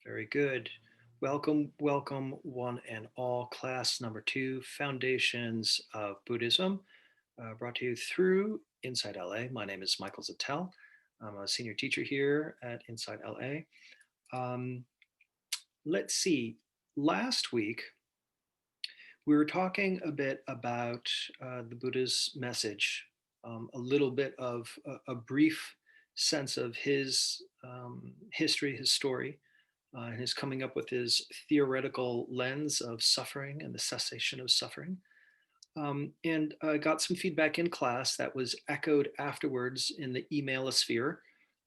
Very good. Welcome, welcome, one and all, class number 2, Foundations of Buddhism, brought to you through Inside LA. My name is Michael Zittel. I'm a senior teacher here at Inside LA. Let's see, last week we were talking a bit about the Buddha's message, a little bit of a brief sense of his history, his story, and his coming up with his theoretical lens of suffering and the cessation of suffering. And I got some feedback in class that was echoed afterwards in the emailosphere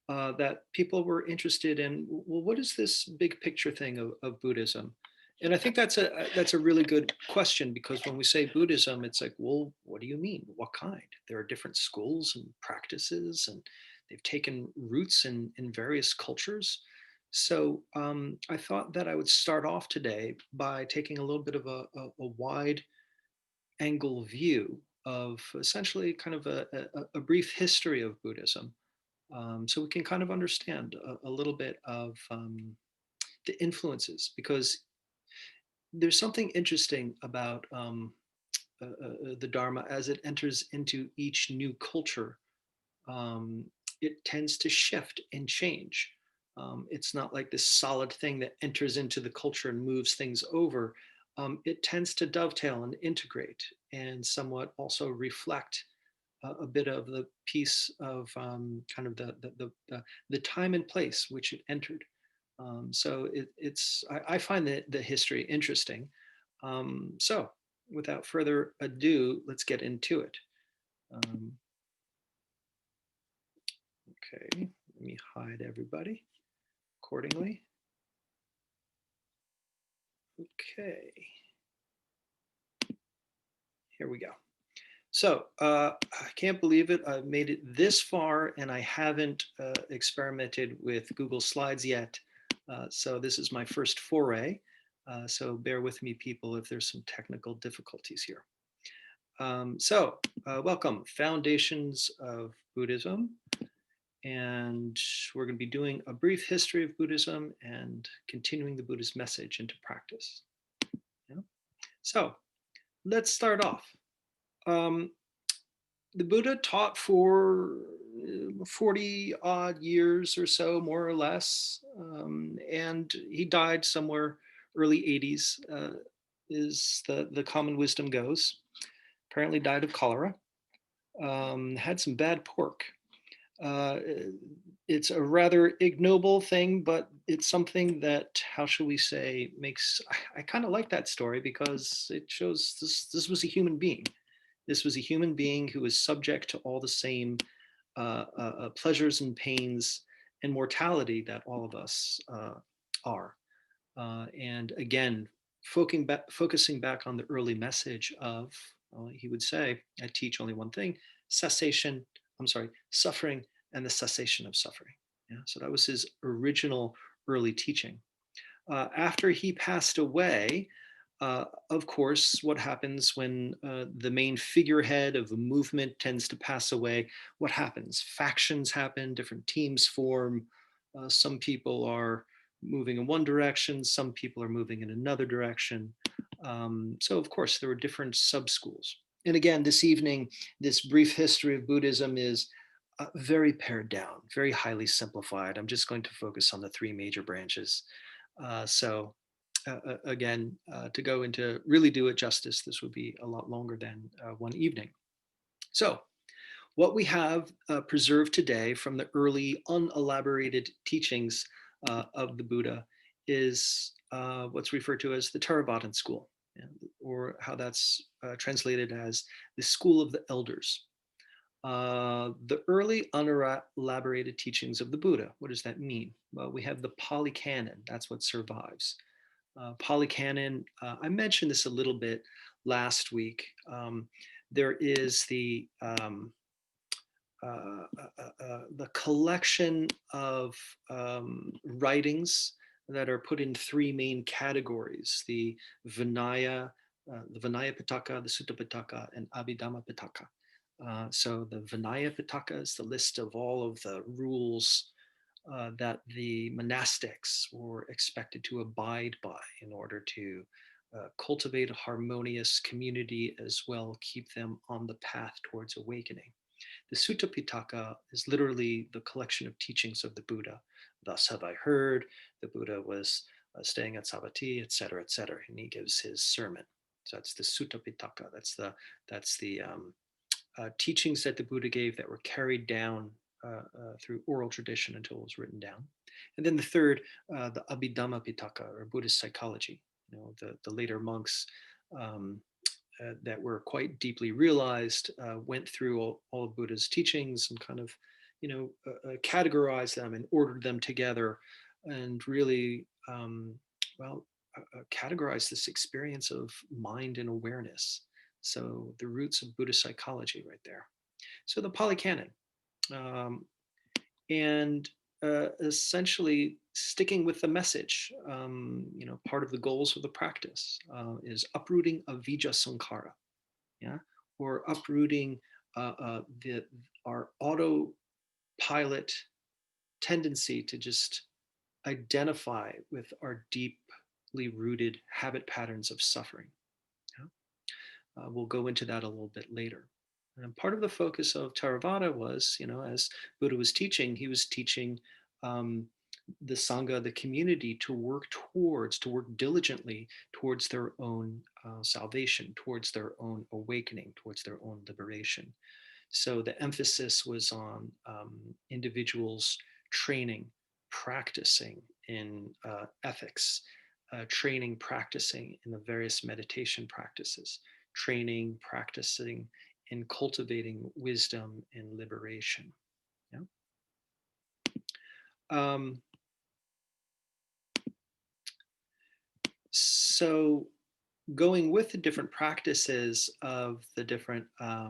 that people were interested in. Well, what is this big picture thing of Buddhism? And I think that's a really good question, because when we say Buddhism, it's like, well, what do you mean? What kind? There are different schools and practices, and they've taken roots in various cultures. So I thought that I would start off today by taking a little bit of a wide angle view of essentially kind of a brief history of Buddhism, so we can kind of understand a little bit of the influences, because there's something interesting about the Dharma as it enters into each new culture. Um, it tends to shift and change. It's not like this solid thing that enters into the culture and moves things over. It tends to dovetail and integrate and somewhat also reflect a bit of the piece of kind of the time and place which it entered. I find the history interesting. So without further ado, let's get into it. Um, okay, let me hide everybody accordingly. Okay, here we go. So I can't believe it. I've made it this far and I haven't experimented with Google Slides yet. So this is my first foray. So bear with me, people, if there's some technical difficulties here. Welcome, Foundations of Buddhism. And we're going to be doing a brief history of Buddhism and continuing the Buddhist message into practice. Yeah? So let's start off. The Buddha taught for 40 odd years or so, more or less, and he died somewhere early 80s, is the common wisdom goes. Apparently died of cholera, had some bad pork. Uh, it's a rather ignoble thing, but it's something that, how shall we say, I kind of like that story, because it shows this was a human being. This was a human being who was subject to all the same pleasures and pains and mortality that all of us are. And again, focusing back on the early message of, he would say, I teach only one thing: suffering and the cessation of suffering. Yeah, so that was his original early teaching. After he passed away, of course, what happens when the main figurehead of a movement tends to pass away? What happens? Factions happen, different teams form. Some people are moving in one direction, some people are moving in another direction. So, of course, there were different sub-schools. And again, this evening, this brief history of Buddhism is very pared down, very highly simplified. I'm just going to focus on the three major branches. Again, to go into really do it justice, this would be a lot longer than one evening. So what we have preserved today from the early unelaborated teachings of the Buddha is what's referred to as the Theravadan school, or how that's translated as the school of the elders. The early unelaborated teachings of the Buddha. What does that mean? Well, we have the Pali Canon. That's what survives. Pali Canon, I mentioned this a little bit last week. There is the collection of writings that are put in three main categories: the Vinaya Pitaka, the Sutta Pitaka, and Abhidhamma Pitaka. So the Vinaya Pitaka is the list of all of the rules that the monastics were expected to abide by in order to cultivate a harmonious community, as well keep them on the path towards awakening. The Sutta Pitaka is literally the collection of teachings of the Buddha. Thus have I heard. The Buddha was staying at Savatthi, etc., etc., and he gives his sermon. So that's the Sutta Pitaka. That's the teachings that the Buddha gave that were carried down through oral tradition until it was written down. And then the third, the Abhidhamma Pitaka, or Buddhist psychology. The later monks um, that were quite deeply realized went through all of Buddha's teachings and kind of, categorized them and ordered them together, and really, categorized this experience of mind and awareness. So the roots of Buddhist psychology right there. So the Pali Canon, um, and essentially sticking with the message. Part of the goals of the practice is uprooting avijja sankhara, yeah, or uprooting our autopilot tendency to just identify with our deeply rooted habit patterns of suffering. Yeah? We'll go into that a little bit later. And part of the focus of Theravada was, as Buddha was teaching, he was teaching um, the Sangha, the community, to work diligently towards their own salvation, towards their own awakening, towards their own liberation. So the emphasis was on individuals training, practicing in ethics, training, practicing in the various meditation practices, training, practicing in cultivating wisdom and liberation. Yeah. Um, so going with the different practices of the different uh,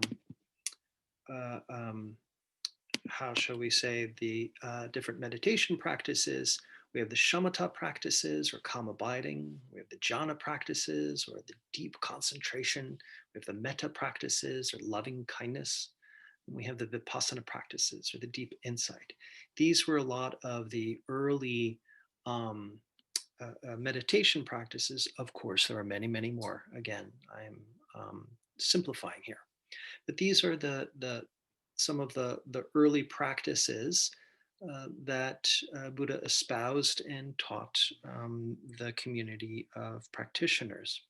um, how shall we say, the different meditation practices. We have the shamatha practices, or calm abiding. We have the jhana practices, or the deep concentration. We have the metta practices, or loving kindness. And we have the vipassana practices, or the deep insight. These were a lot of the early um, meditation practices. Of course, there are many, many more. Again, I'm simplifying here. But these are the some of the early practices that Buddha espoused and taught the community of practitioners.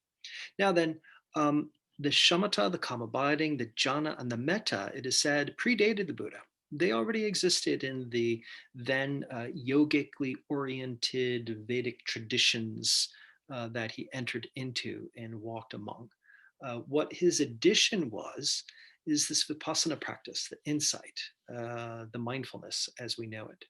Now then, the shamatha, the calm abiding, the jhana, and the metta, it is said, predated the Buddha. They already existed in the then yogically oriented Vedic traditions that he entered into and walked among. What his addition was is this vipassana practice, the insight, the mindfulness as we know it.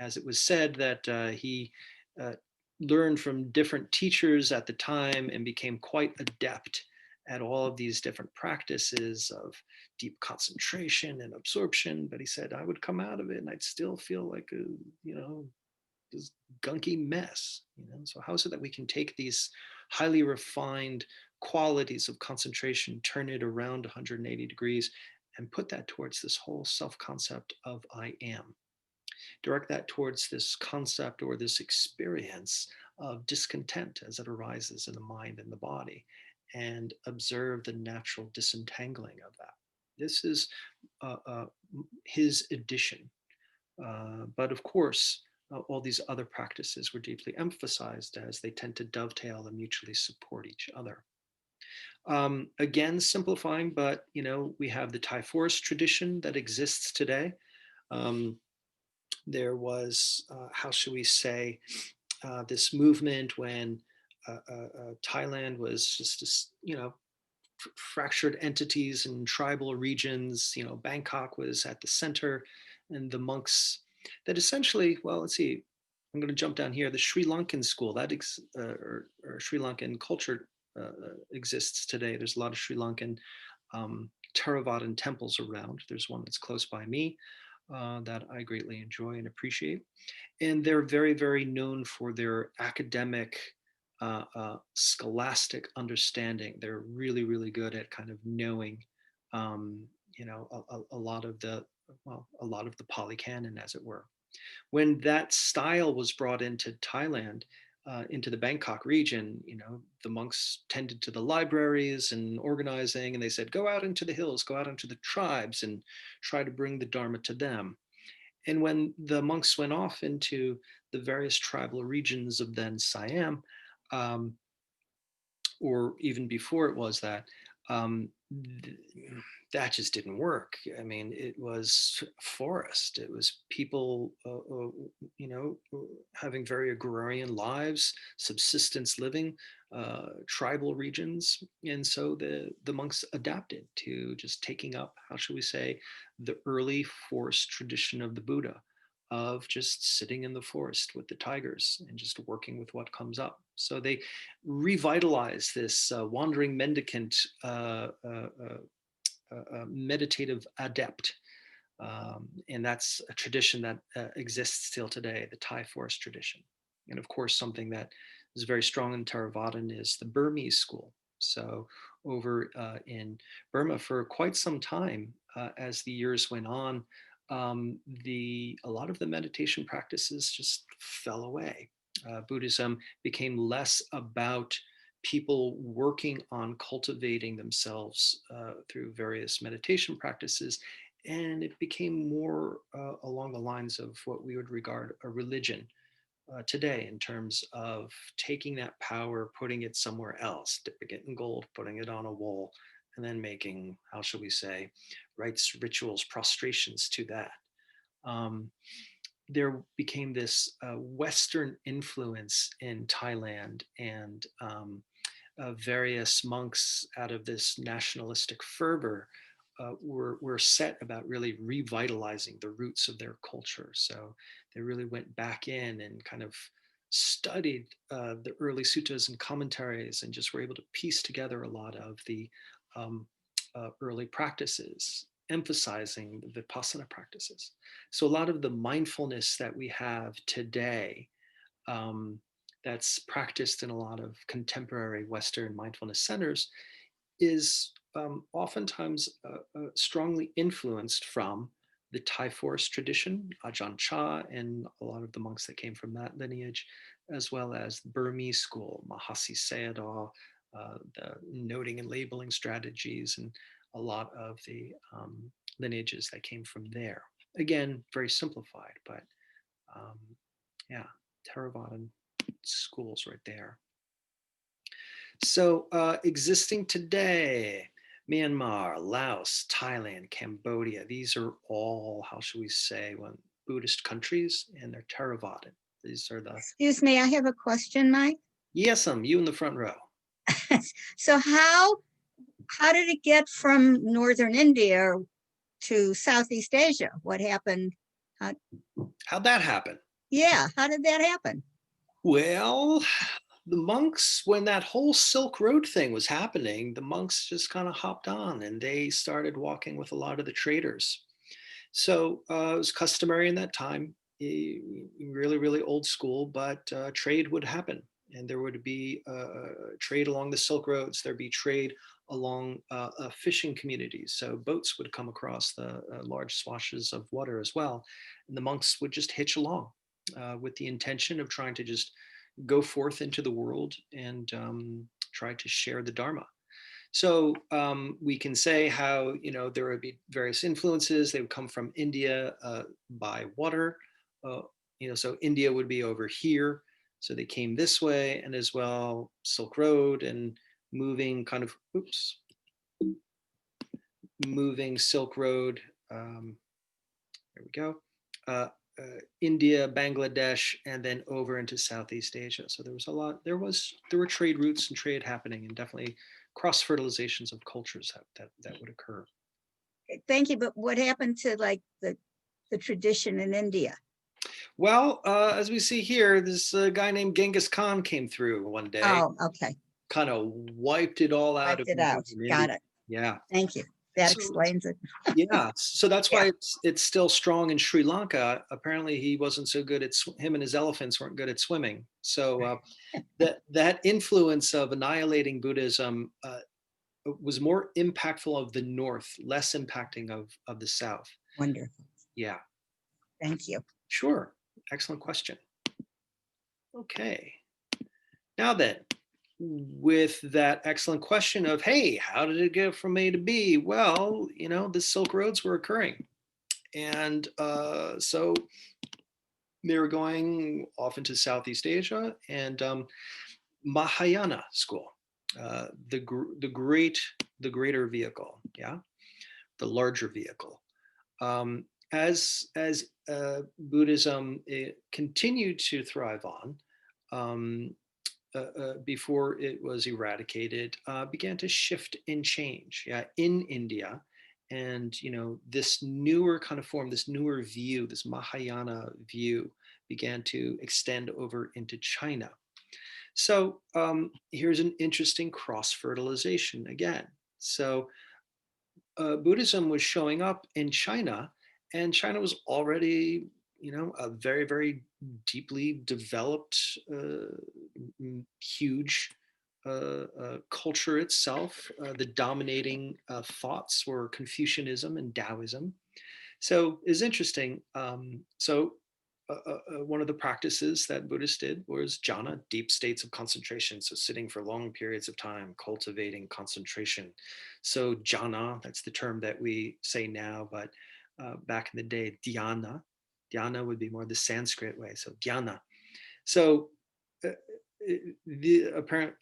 As it was said that he uh, learned from different teachers at the time and became quite adept at all of these different practices of deep concentration and absorption. But he said, I would come out of it and I'd still feel like this gunky mess. So how is it that we can take these highly refined qualities of concentration, turn it around 180 degrees, and put that towards this whole self-concept of I am? Direct that towards this concept or this experience of discontent as it arises in the mind and the body, and observe the natural disentangling of that. This is uh, uh, his addition. But of course, all these other practices were deeply emphasized as they tend to dovetail and mutually support each other. Again, simplifying, but we have the Thai forest tradition that exists today. Um, there was, how should we say, this movement when Thailand was just, fractured entities and tribal regions. Bangkok was at the center, and the monks that essentially, well, let's see, I'm going to jump down here. The Sri Lankan school or Sri Lankan culture exists today. There's a lot of Sri Lankan Theravadan temples around. There's one that's close by me that I greatly enjoy and appreciate. And they're very, very known for their academic, scholastic understanding. They're really, really good at kind of knowing, um, a lot of the Pali Canon, as it were. When that style was brought into Thailand, into the Bangkok region, the monks tended to the libraries and organizing, and they said, go out into the hills, go out into the tribes and try to bring the Dharma to them. And when the monks went off into the various tribal regions of then Siam, um, or even before it was that, um, th- that just didn't work. I mean, it was forest. It was people, having very agrarian lives, subsistence living, tribal regions, and so the monks adapted to just taking up, how should we say, the early forest tradition of the Buddha, of just sitting in the forest with the tigers and just working with what comes up. So they revitalize this wandering mendicant, meditative adept. And that's a tradition that exists still today, the Thai forest tradition. And of course, something that is very strong in Theravadan is the Burmese school. So over in Burma for quite some time, as the years went on, a lot of the meditation practices just fell away. Buddhism became less about people working on cultivating themselves through various meditation practices, and it became more along the lines of what we would regard a religion today, in terms of taking that power, putting it somewhere else, dipping it in gold, putting it on a wall, and then making, how shall we say, rites, rituals, prostrations to that. Um, there became this Western influence in Thailand, and various monks, out of this nationalistic fervor, were set about really revitalizing the roots of their culture. So they really went back in and kind of studied the early suttas and commentaries, and just were able to piece together a lot of the um, early practices, emphasizing the Vipassana practices. So a lot of the mindfulness that we have today, um, that's practiced in a lot of contemporary Western mindfulness centers, is oftentimes strongly influenced from the Thai forest tradition, Ajahn Chah, and a lot of the monks that came from that lineage, as well as the Burmese school, Mahasi Sayadaw, the noting and labeling strategies, and a lot of the lineages that came from there. Again, very simplified, but um, yeah, Theravadan schools right there. So existing today, Myanmar, Laos, Thailand, Cambodia, these are all, how should we say, Buddhist countries, and they're Theravadan. These are the, Excuse me, I have a question, Mike. yes, you in the front row. So how did it get from northern India to Southeast Asia? What happened? How'd that happen? Yeah, how did that happen? Well, the monks, when that whole Silk Road thing was happening, the monks just kind of hopped on and they started walking with a lot of the traders. So it was customary in that time, really, really old school, but trade would happen. And there would be trade along the Silk Roads. There'd be trade along fishing communities. So boats would come across the large swatches of water as well. And the monks would just hitch along with the intention of trying to just go forth into the world and try to share the Dharma. So we can say how, there would be various influences. They would come from India by water. Uh, so India would be over here. So they came this way, and as well Silk Road, and moving kind of, moving Silk Road. There we go. India, Bangladesh, and then over into Southeast Asia. So there was a lot. There were trade routes and trade happening, and definitely cross fertilizations of cultures that would occur. Thank you, but what happened to like the tradition in India? Well, as we see here, this guy named Genghis Khan came through one day, Oh, okay. kind of wiped it all out of Wiped it out. India. Got it. Yeah. Thank you. That So explains it. yeah, so that's Yeah. why it's still strong in Sri Lanka. Apparently, he wasn't so good at him and his elephants weren't good at swimming. So that influence of annihilating Buddhism was more impactful of the North, less impacting of the South. Wonderful. Yeah. Thank you. Sure. Excellent question. Okay. Now then, with that excellent question of, hey, how did it get from A to B? Well, the Silk Roads were occurring. And so they were going off into Southeast Asia and Mahayana school, the greater vehicle, yeah, the larger vehicle. As Buddhism continued to thrive on, um, before it was eradicated, began to shift and change, yeah, in India. And this newer kind of form, this newer view, this Mahayana view, began to extend over into China. So here's an interesting cross fertilization again. So Buddhism was showing up in China, and China was already, a very, very deeply developed, huge culture itself. The dominating thoughts were Confucianism and Taoism. So it's interesting. One of the practices that Buddhists did was jhana, deep states of concentration. So sitting for long periods of time, cultivating concentration. So jhana, that's the term that we say now, but back in the day, dhyana would be more the Sanskrit way. So dhyana. So uh, the apparent,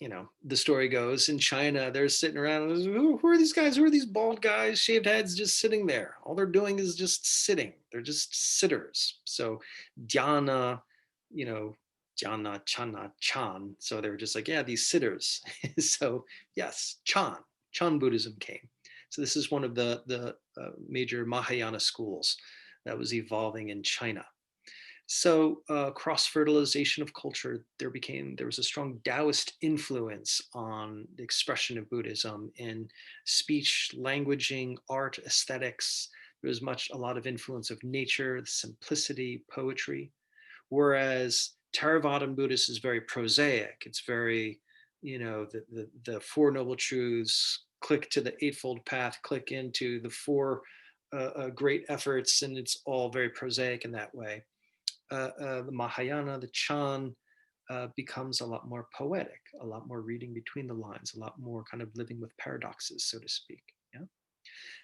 the story goes in China, they're sitting around. Who are these guys? Who are these bald guys, shaved heads, just sitting there? All they're doing is just sitting. They're just sitters. So dhyana, you know, jhana, chana, chan. So they were just like, yeah, these sitters. So yes, Chan Buddhism came. So this is one of the major Mahayana schools that was evolving in China. So cross fertilization of culture, there was a strong Taoist influence on the expression of Buddhism in speech, languaging, art, aesthetics. There was a lot of influence of nature, simplicity, poetry. Whereas Theravadan Buddhist is very prosaic. It's very, the Four Noble Truths, click to the Eightfold Path, click into the four great efforts, and it's all very prosaic in that way. The Mahayana, the Chan, becomes a lot more poetic, a lot more reading between the lines, a lot more kind of living with paradoxes, so to speak. Yeah.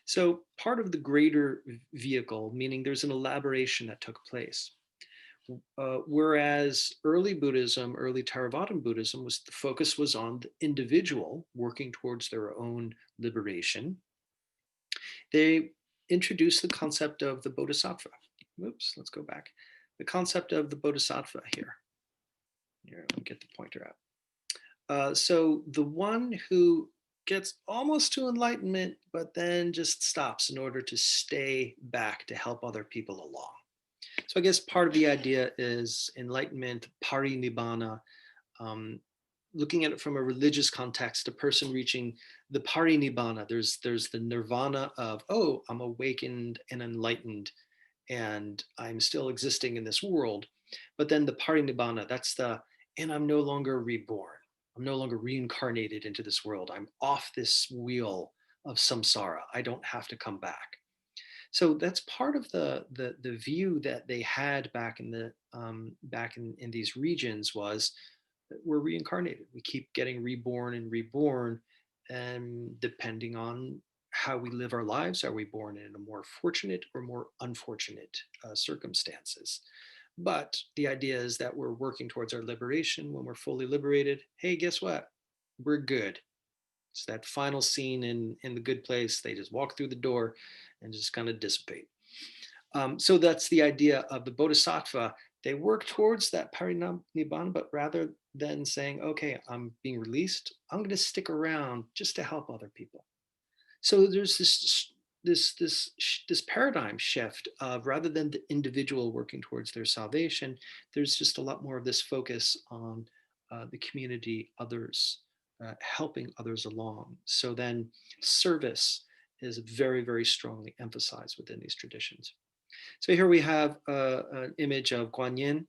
So part of the greater vehicle, meaning there's an elaboration that took place. Whereas early Buddhism, early Theravadan Buddhism, the focus was on the individual working towards their own liberation. They introduced the concept of the bodhisattva. Oops, let's go back. The concept of the bodhisattva here. Here, let me get the pointer out. So the one who gets almost to enlightenment, but then just stops in order to stay back to help other people along. So I guess part of the idea is enlightenment, parinibbana. Um, Looking at it from a religious context, a person reaching the parinibbana, there's the nirvana of, oh, I'm awakened and enlightened, and I'm still existing in this world. But then the parinibbana, and I'm no longer reborn. I'm no longer reincarnated into this world. I'm off this wheel of samsara. I don't have to come back. So that's part of the view that they had back in these regions was that we're reincarnated. We keep getting reborn and reborn, and depending on how we live our lives, are we born in a more fortunate or more unfortunate circumstances? But the idea is that we're working towards our liberation. When we're fully liberated, hey, guess what? We're good. It's that final scene in The Good Place. They just walk through the door and just kind of dissipate. So that's the idea of the bodhisattva. They work towards that parinibbana, but rather than saying, okay, I'm being released, I'm going to stick around just to help other people. So there's this paradigm shift of, rather than the individual working towards their salvation, there's just a lot more of this focus on the community, others, helping others along. So then service is very, very strongly emphasized within these traditions. So here we have an image of Guan Yin,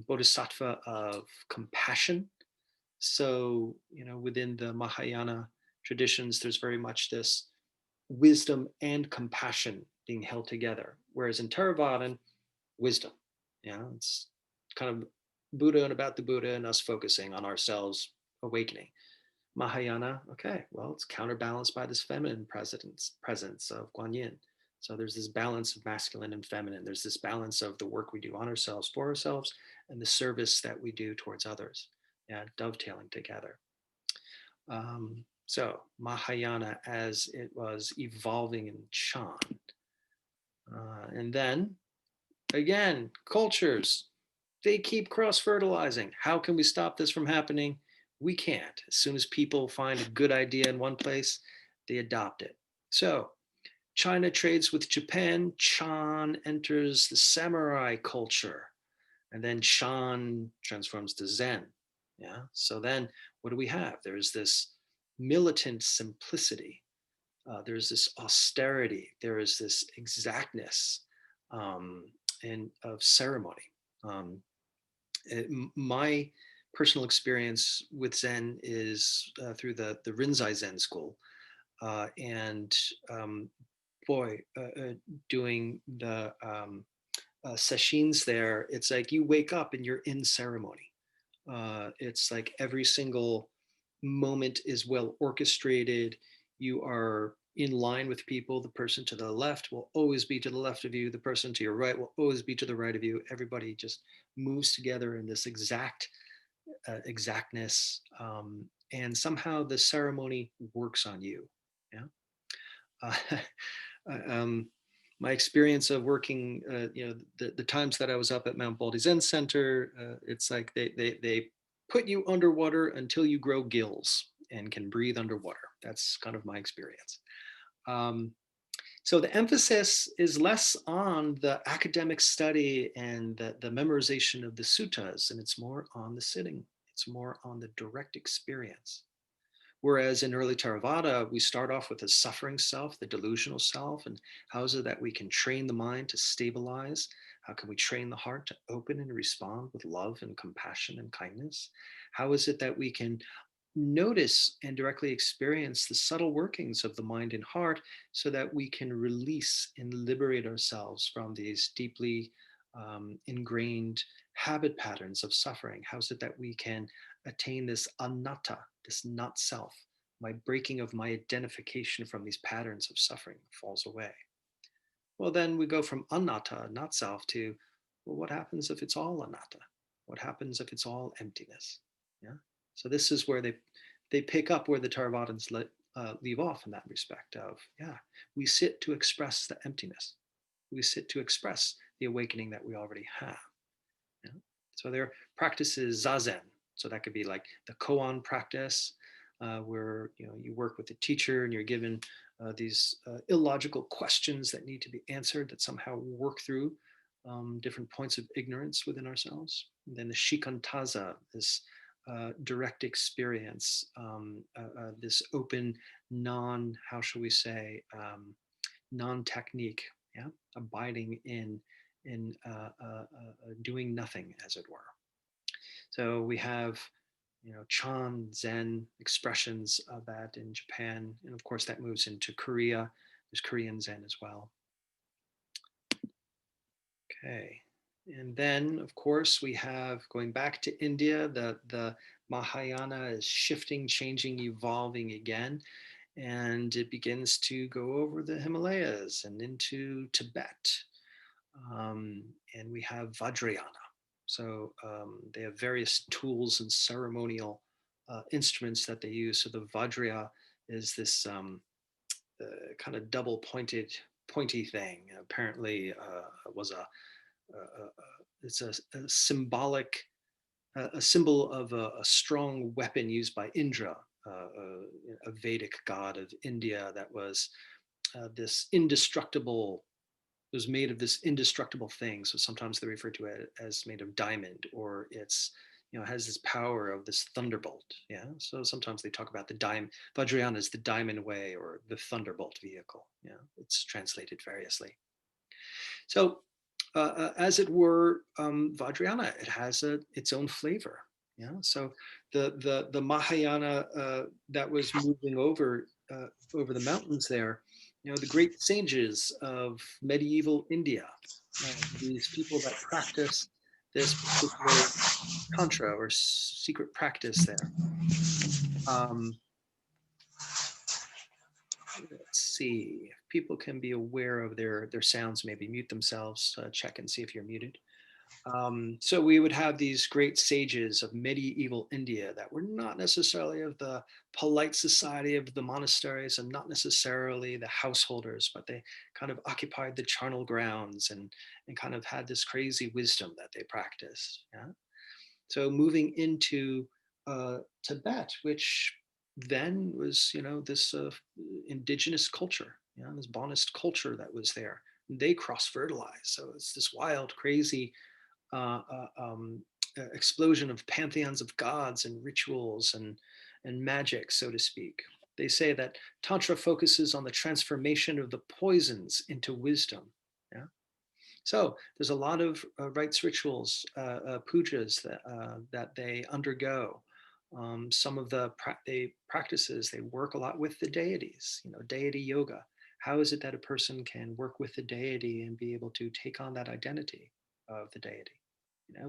bodhisattva of compassion. So, within the Mahayana traditions, there's very much this wisdom and compassion being held together. Whereas in Theravadan, wisdom. Yeah, it's kind of Buddha and about the Buddha and us focusing on ourselves awakening. Mahayana, okay, well, it's counterbalanced by this feminine presence of Guan Yin. So there's this balance of masculine and feminine. There's this balance of the work we do on ourselves, for ourselves, and the service that we do towards others. Yeah, dovetailing together. So Mahayana as it was evolving in Chan. And then again, cultures, they keep cross fertilizing. How can we stop this from happening? We can't. As soon as people find a good idea in one place, they adopt it. So China trades with Japan. Chan enters the samurai culture. And then Shan transforms to Zen. Yeah. So then what do we have? There's this militant simplicity. There's this austerity. There is this exactness um, and of ceremony. Um, my personal experience with Zen is through the Rinzai Zen school. And boy, doing the sessions there, it's like you wake up and you're in ceremony. It's like every single moment is well orchestrated. You are in line with people. The person to the left will always be to the left of you. The person to your right will always be to the right of you. Everybody just moves together in this exactness, and somehow the ceremony works on you. Yeah. Uh, um, my experience of working, the times that I was up at Mount Baldy Zen Center, it's like they put you underwater until you grow gills and can breathe underwater. That's kind of my experience. Um, so the emphasis is less on the academic study and the memorization of the suttas, and it's more on the sitting. It's more on the direct experience. Whereas in early Theravada, we start off with the suffering self, the delusional self, and how is it that we can train the mind to stabilize? How can we train the heart to open and respond with love and compassion and kindness? How is it that we can notice and directly experience the subtle workings of the mind and heart so that we can release and liberate ourselves from these deeply ingrained habit patterns of suffering? How is it that we can attain this anatta, this not self? My breaking of my identification from these patterns of suffering falls away. Well, then we go from anatta, not self, to, well, what happens if it's all anatta? What happens if it's all emptiness? Yeah. So this is where they pick up where the Theravadins leave off in that respect of, yeah, we sit to express the emptiness. We sit to express the awakening that we already have. Yeah? So their practice is zazen. So that could be like the koan practice, where you work with the teacher and you're given these illogical questions that need to be answered that somehow work through different points of ignorance within ourselves. And then the shikantaza, this direct experience, this open, how shall we say, non-technique, yeah, abiding in doing nothing, as it were. So we have, Chan Zen expressions of that in Japan, and of course that moves into Korea. There's Korean Zen as well. Okay, and then of course we have, going back to India, the Mahayana is shifting, changing, evolving again, and it begins to go over the Himalayas and into Tibet. And we have Vajrayana. So they have various tools and ceremonial instruments that they use. So the Vajraya is this kind of double pointy thing. Apparently, was it's a symbolic, a symbol of a strong weapon used by Indra, a Vedic god of India, that was this indestructible, it was made of this indestructible thing. So sometimes they refer to it as made of diamond, or it's, has this power of this thunderbolt. Yeah. So sometimes they talk about the diamond, Vajrayana is the diamond way or the thunderbolt vehicle. Yeah. It's translated variously. So as it were, Vajrayana, it has its own flavor. Yeah. So the Mahayana that was moving over the mountains there, The great sages of medieval India, these people that practice this particular tantra or secret practice there. Um, let's see if people can be aware of their sounds, maybe mute themselves, check and see if you're muted. So we would have these great sages of medieval India that were not necessarily of the polite society of the monasteries and not necessarily the householders, but they kind of occupied the charnel grounds and kind of had this crazy wisdom that they practiced. Yeah? So moving into Tibet, which then was, this indigenous culture, this Buddhist culture that was there. They cross-fertilized. So it's this wild, crazy uh, uh, um, explosion of pantheons of gods and rituals and magic, so to speak. They say that Tantra focuses on the transformation of the poisons into wisdom. Yeah. So there's a lot of rites, rituals, pujas that they undergo. Some of they practices, they work a lot with the deities, deity yoga. How is it that a person can work with the deity and be able to take on that identity of the deity?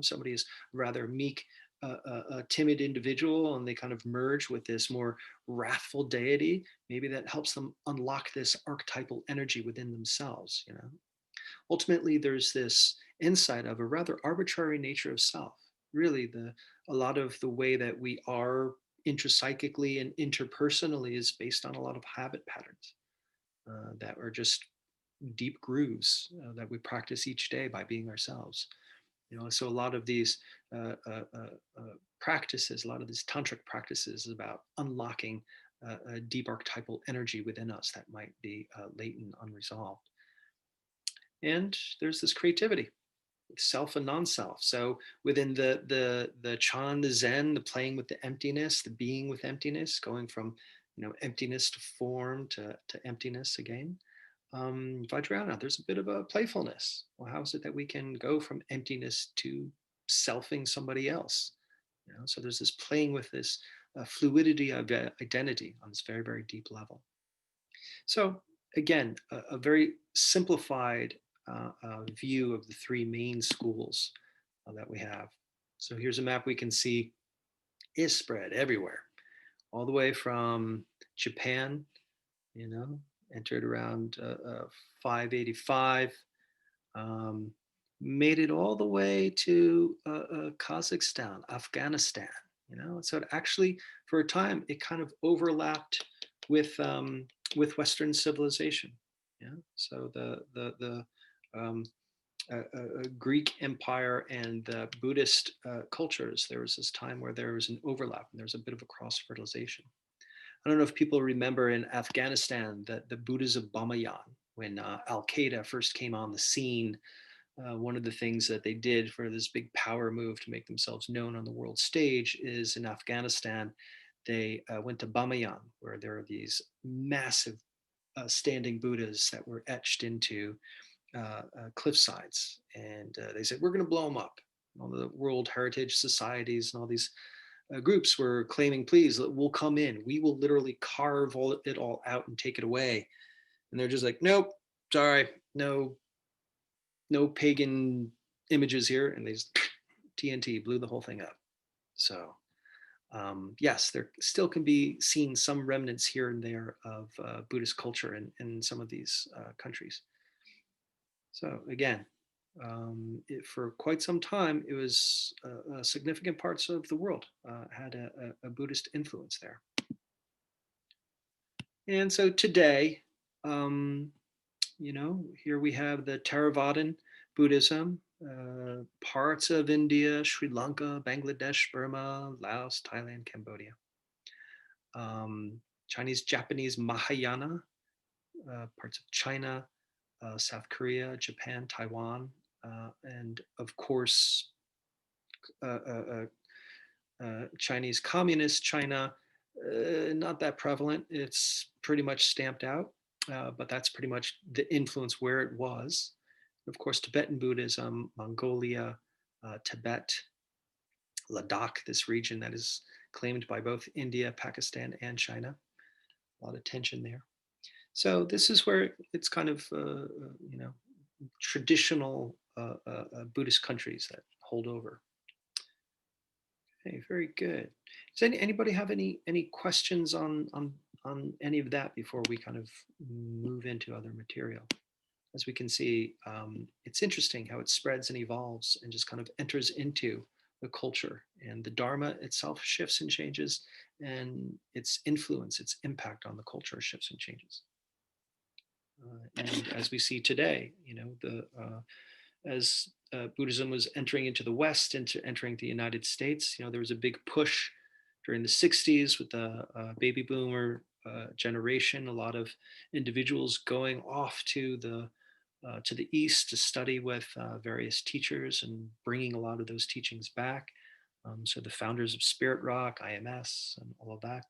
Somebody is rather meek, a timid individual, and they kind of merge with this more wrathful deity. Maybe that helps them unlock this archetypal energy within themselves. Ultimately there's this insight of a rather arbitrary nature of self. Really, a lot of the way that we are intrapsychically and interpersonally is based on a lot of habit patterns that are just deep grooves that we practice each day by being ourselves. So a lot of these practices, a lot of these tantric practices is about unlocking a deep archetypal energy within us that might be latent, unresolved. And there's this creativity, self and non-self. So within the Chan, the Zen, the playing with the emptiness, the being with emptiness, going from emptiness to form to emptiness again. Vajrayana, there's a bit of a playfulness. Well, how is it that we can go from emptiness to selfing somebody else? So there's this playing with this fluidity of identity on this very, very deep level. So again, a very simplified view of the three main schools that we have. So here's a map we can see is spread everywhere, all the way from Japan, entered around 585, um, made it all the way to Kazakhstan, Afghanistan. So it actually, for a time, it kind of overlapped with Western civilization. Yeah, so the um, Greek Empire and the Buddhist cultures, there was this time where there was an overlap and there was a bit of a cross fertilization. I don't know if people remember in Afghanistan that the Buddhas of Bamiyan, when Al Qaeda first came on the scene, one of the things that they did for this big power move to make themselves known on the world stage is in Afghanistan, they went to Bamiyan, where there are these massive standing Buddhas that were etched into cliff sides. And they said, we're going to blow them up. All the World Heritage Societies and all these groups were claiming, please, we'll come in. We will literally carve it all out and take it away. And they're just like, nope, sorry, no pagan images here. And they just TNT blew the whole thing up. So yes, there still can be seen some remnants here and there of Buddhist culture in some of these countries. So again, for quite some time, it was significant parts of the world had a Buddhist influence there. And so today, um, here we have the Theravadan Buddhism, parts of India, Sri Lanka, Bangladesh, Burma, Laos, Thailand, Cambodia. Chinese, Japanese, Mahayana, parts of China, South Korea, Japan, Taiwan, and of course, uh, uh, Chinese Communist China, not that prevalent. It's pretty much stamped out, but that's pretty much the influence where it was. Of course, Tibetan Buddhism, Mongolia, Tibet, Ladakh, this region that is claimed by both India, Pakistan, and China. A lot of tension there. So this is where it's kind of traditional Buddhist countries that hold over. Okay, very good. Does anybody have any questions on any of that before we kind of move into other material? As we can see, it's interesting how it spreads and evolves and just kind of enters into the culture, and the Dharma itself shifts and changes, and its influence, its impact on the culture shifts and changes. And as we see today, as Buddhism was entering into the West, into entering the United States, there was a big push during the 60s with the baby boomer generation, a lot of individuals going off to the East to study with various teachers and bringing a lot of those teachings back. So the founders of Spirit Rock, IMS, and all of that.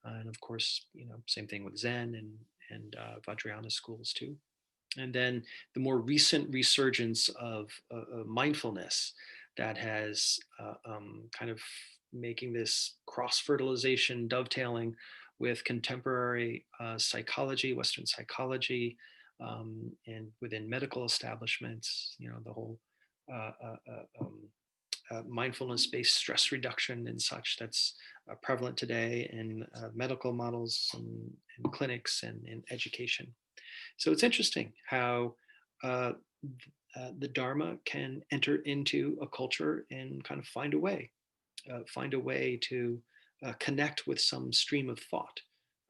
And of course, same thing with Zen and Vajrayana schools too. And then the more recent resurgence of mindfulness that has kind of making this cross fertilization, dovetailing with contemporary psychology, Western psychology, and within medical establishments, the whole uh, uh, uh, um, mindfulness-based stress reduction and such that's prevalent today in medical models and clinics and in education. So it's interesting how uh, the Dharma can enter into a culture and kind of find a way to connect with some stream of thought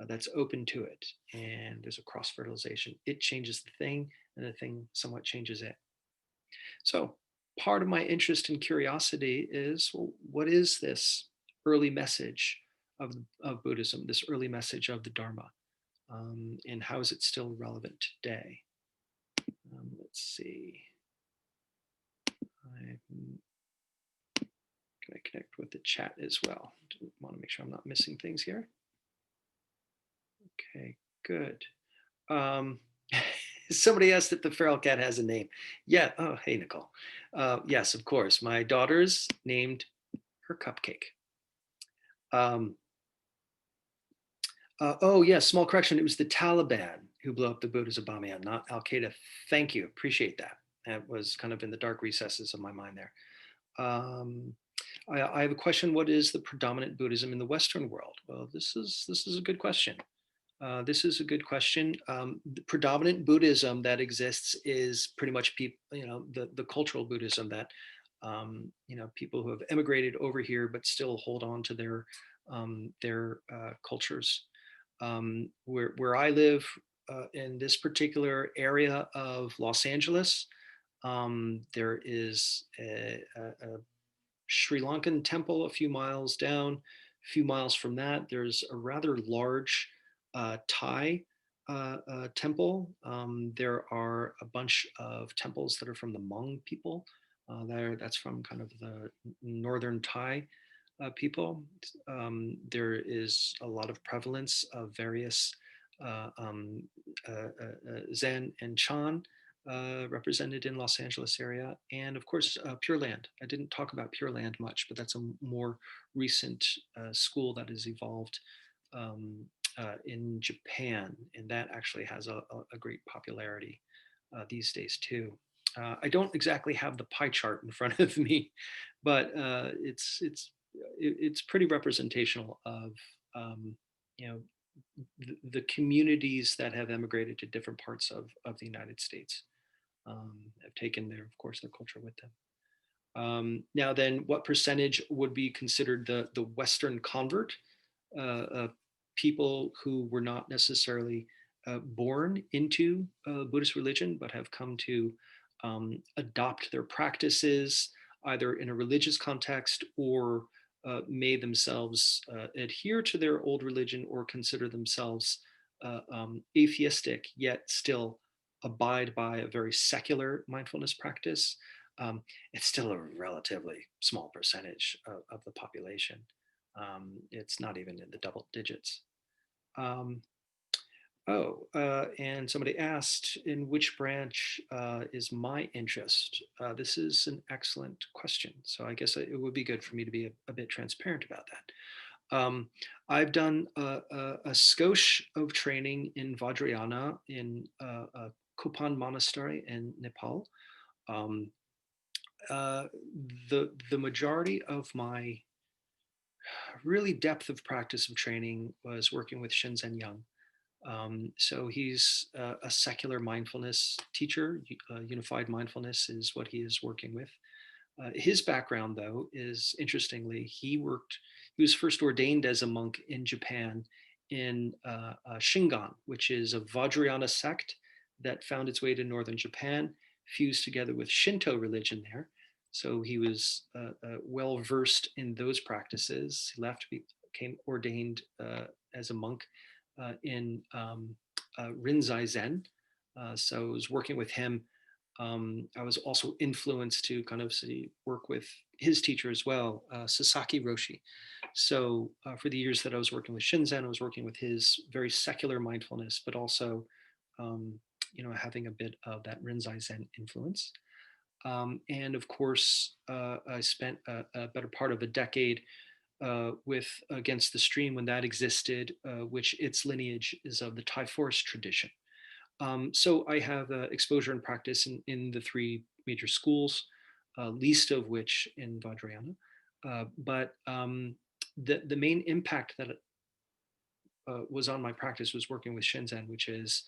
that's open to it. And there's a cross fertilization. It changes the thing, and the thing somewhat changes it. So part of my interest and curiosity is, well, what is this early message of Buddhism, this early message of the Dharma? And how is it still relevant today? Let's see. Can I connect with the chat as well? Want to make sure I'm not missing things here. Okay, good. Um, somebody asked if the feral cat has a name. Yeah. Oh, hey, Nicole. Yes, of course. My daughter's named her Cupcake. Um, oh, yes, yeah, small correction. It was the Taliban who blew up the Buddha's Bamiyan, not Al Qaeda. Thank you. Appreciate that. That was kind of in the dark recesses of my mind there. Um, I have a question. What is the predominant Buddhism in the Western world? Well, this is a good question. This is a good question. The predominant Buddhism that exists is pretty much people, the cultural Buddhism that, people who have emigrated over here but still hold on to their cultures. Where I live in this particular area of Los Angeles, there is a Sri Lankan temple a few miles down. A few miles from that, there's a rather large Thai temple. There are a bunch of temples that are from the Hmong people. That's from kind of the northern Thai people. There is a lot of prevalence of various uh, um, Zen and Chan represented in Los Angeles area, and of course Pure Land. I didn't talk about Pure Land much, but that's a more recent school that has evolved um, in Japan, and that actually has a great popularity these days too. I don't exactly have the pie chart in front of me, but it's pretty representational of um, you know the communities that have emigrated to different parts of the United States, have taken their, of course, their culture with them. Now, then, what percentage would be considered the Western convert? People who were not necessarily born into Buddhist religion, but have come to adopt their practices either in a religious context or may themselves adhere to their old religion or consider themselves atheistic, yet still abide by a very secular mindfulness practice. It's still a relatively small percentage of the population. It's not even in the double digits. Um, and somebody asked, in which branch is my interest? This is an excellent question. So I guess it would be good for me to be a bit transparent about that. Um, I've done a skosh of training in Vajrayana in a Kopan monastery in Nepal. Um, the majority of my really depth of practice of training was working with Shinzen Young. So he's a secular mindfulness teacher. Unified mindfulness is what he is working with. His background, though, is interestingly, he was first ordained as a monk in Japan in Shingon, which is a Vajrayana sect that found its way to northern Japan, fused together with Shinto religion there. So he was well versed in those practices. He left, became ordained as a monk in Rinzai Zen. So I was working with him. I was also influenced to kind of work with his teacher as well, Sasaki Roshi. So for the years that I was working with Shinzen, I was working with his very secular mindfulness, but also, um, having a bit of that Rinzai Zen influence. And of course, I spent a better part of a decade with Against the Stream when that existed, which its lineage is of the Thai forest tradition. So I have exposure and practice in the three major schools, least of which in Vajrayana. But the main impact that was on my practice was working with Shinzen, which is,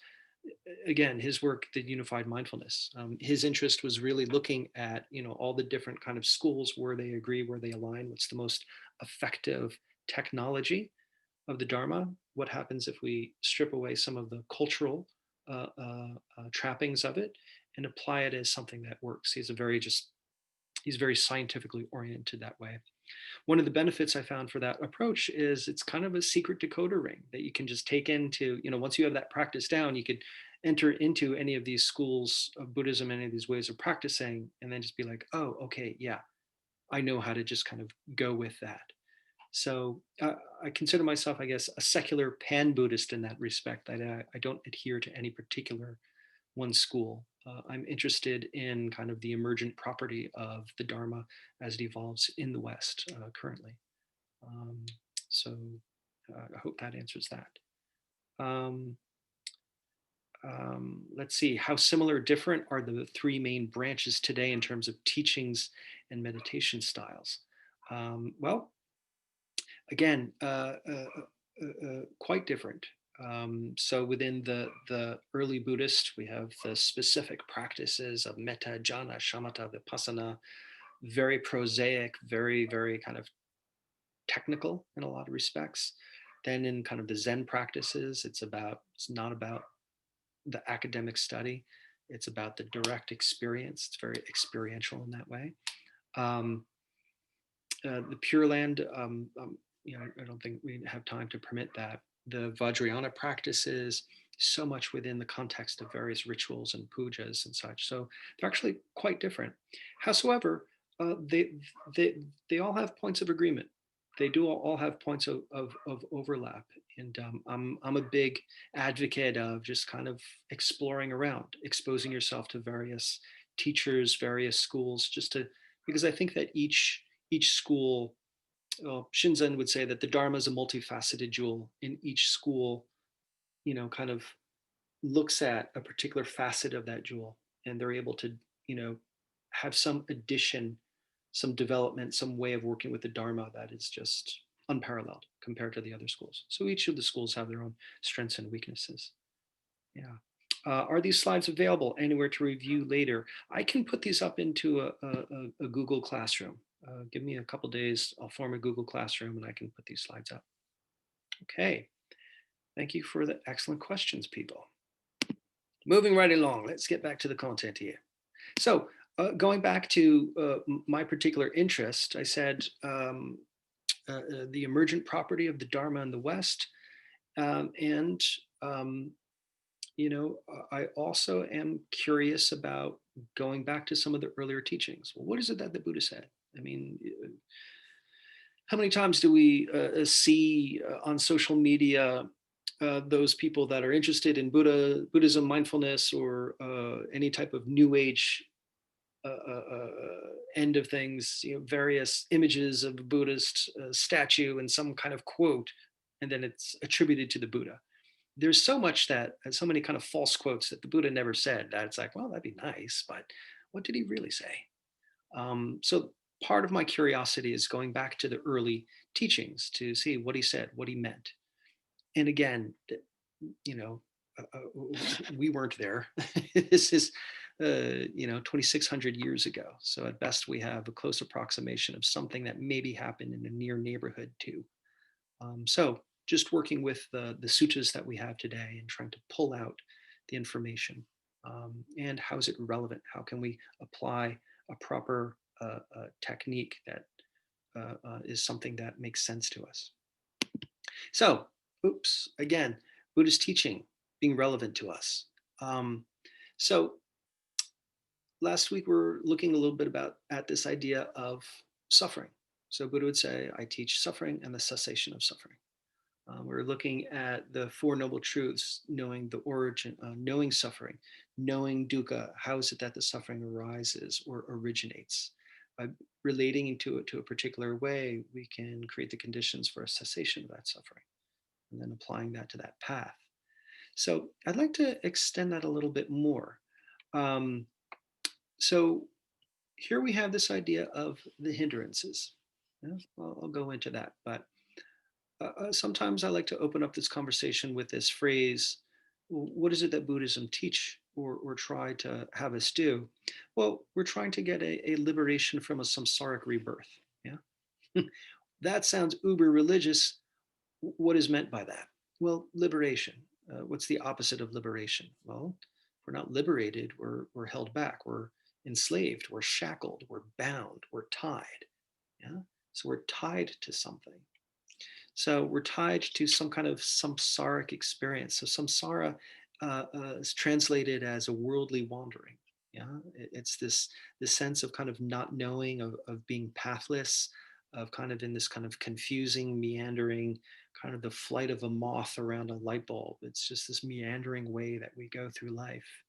again, his work, the unified mindfulness. His interest was really looking at, all the different kind of schools, where they agree, where they align, what's the most effective technology of the Dharma. What happens if we strip away some of the cultural trappings of it and apply it as something that works? He's very scientifically oriented that way. One of the benefits I found for that approach is it's kind of a secret decoder ring that you can just take into, once you have that practice down, you could enter into any of these schools of Buddhism, any of these ways of practicing, and then just be like, oh, okay, yeah, I know how to just kind of go with that. So I consider myself, I guess, a secular pan-Buddhist in that respect. I don't adhere to any particular one school. I'm interested in kind of the emergent property of the Dharma as it evolves in the West currently. Um, so I hope that answers that. Um, let's see, how similar or different are the three main branches today in terms of teachings and meditation styles? Well, again, quite different. So within the early Buddhist, we have the specific practices of Metta, Jhana, Shamatha, Vipassana, very prosaic, very, very kind of technical in a lot of respects. Then in kind of the Zen practices, it's not about the academic study. It's about the direct experience. It's very experiential in that way. Um, the Pure Land, I don't think we have time to permit that. The Vajrayana practices so much within the context of various rituals and pujas and such. So they're actually quite different. Howsoever, uh, they, they, they all have points of agreement. They do all have points of overlap. And I'm a big advocate of just kind of exploring around, exposing yourself to various teachers, various schools, because I think that each school, well, Shinzen would say that the Dharma is a multifaceted jewel. In each school, kind of looks at a particular facet of that jewel, and they're able to, have some addition, some development, some way of working with the Dharma that is just unparalleled compared to the other schools. So each of the schools have their own strengths and weaknesses. Yeah. Are these slides available anywhere to review later? I can put these up into a Google Classroom. Give me a couple days, I'll form a Google Classroom and I can put these slides up. Okay, thank you for the excellent questions, people. Moving right along, let's get back to the content here. So going back to my particular interest, I said the emergent property of the Dharma in the West, and I also am curious about going back to some of the earlier teachings. Well, what is it that the Buddha said? I mean, how many times do we see on social media those people that are interested in Buddhism, mindfulness, or any type of New Age end of things, various images of a Buddhist statue and some kind of quote, and then it's attributed to the Buddha. There's so much that, so many kind of false quotes that the Buddha never said, that it's like, well, that'd be nice, but what did he really say? So part of my curiosity is going back to the early teachings to see what he said, what he meant. And again, you know, we weren't there. This is, 2,600 years ago. So at best, we have a close approximation of something that maybe happened in a near neighborhood too. So just working with the suttas that we have today and trying to pull out the information. And how is it relevant? How can we apply a proper technique that is something that makes sense to us? So, oops, again, Buddhist teaching being relevant to us. Um, so last week we were looking a little bit about at this idea of suffering. So Buddha would say, I teach suffering and the cessation of suffering. We're looking at the Four Noble Truths, knowing the origin, knowing suffering, knowing dukkha. How is it that the suffering arises or originates? By relating to it to a particular way, we can create the conditions for a cessation of that suffering, and then applying that to that path. So I'd like to extend that a little bit more. Um, so here we have this idea of the hindrances. Yeah, I'll go into that, but sometimes I like to open up this conversation with this phrase, what is it that Buddhism teach or try to have us do? Well, we're trying to get a liberation from a samsaric rebirth. Yeah. That sounds uber religious. What is meant by that? Well, liberation. What's the opposite of liberation? Well, if we're not liberated, we're held back, we're enslaved, we're shackled, we're bound, we're tied. Yeah. So we're tied to something. So we're tied to some kind of samsaric experience. So samsara is translated as a worldly wandering. Yeah, it's this sense of kind of not knowing, of being pathless, of kind of in this kind of confusing, meandering, kind of the flight of a moth around a light bulb. It's just this meandering way that we go through life.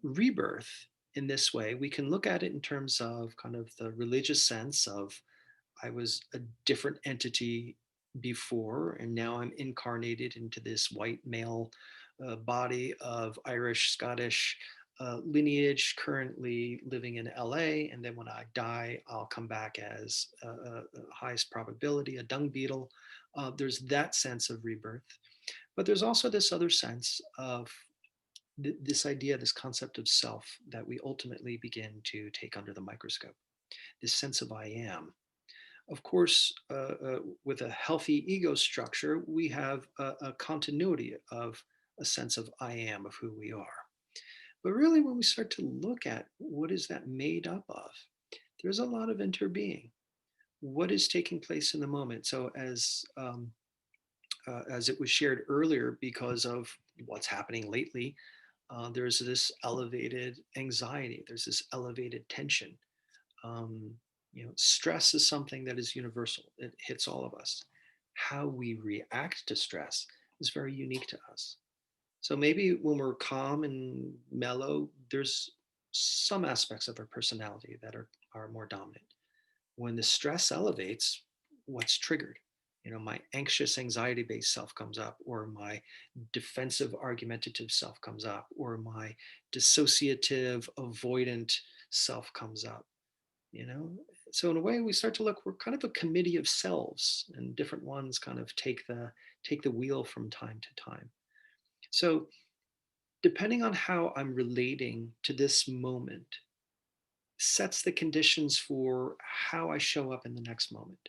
Rebirth in this way, we can look at it in terms of kind of the religious sense of I was a different entity before, and now I'm incarnated into this white male body of Irish, Scottish lineage, currently living in LA. And then when I die, I'll come back as highest probability a dung beetle. There's that sense of rebirth. But there's also this other sense of this idea, this concept of self that we ultimately begin to take under the microscope, this sense of I am. Of course, with a healthy ego structure, we have a continuity of a sense of I am, of who we are. But really, when we start to look at what is that made up of, there's a lot of interbeing. What is taking place in the moment? So, as it was shared earlier, because of what's happening lately, there's this elevated anxiety. There's this elevated tension. Um, Stress is something that is universal. It hits all of us. How we react to stress is very unique to us. So maybe when we're calm and mellow, there's some aspects of our personality that are more dominant. When the stress elevates, what's triggered? My anxious, anxiety based self comes up, or my defensive, argumentative self comes up, or my dissociative, avoidant self comes up you know so in a way we start to look, we're kind of a committee of selves, and different ones kind of take the wheel from time to time. So depending on how I'm relating to this moment sets the conditions for how I show up in the next moment,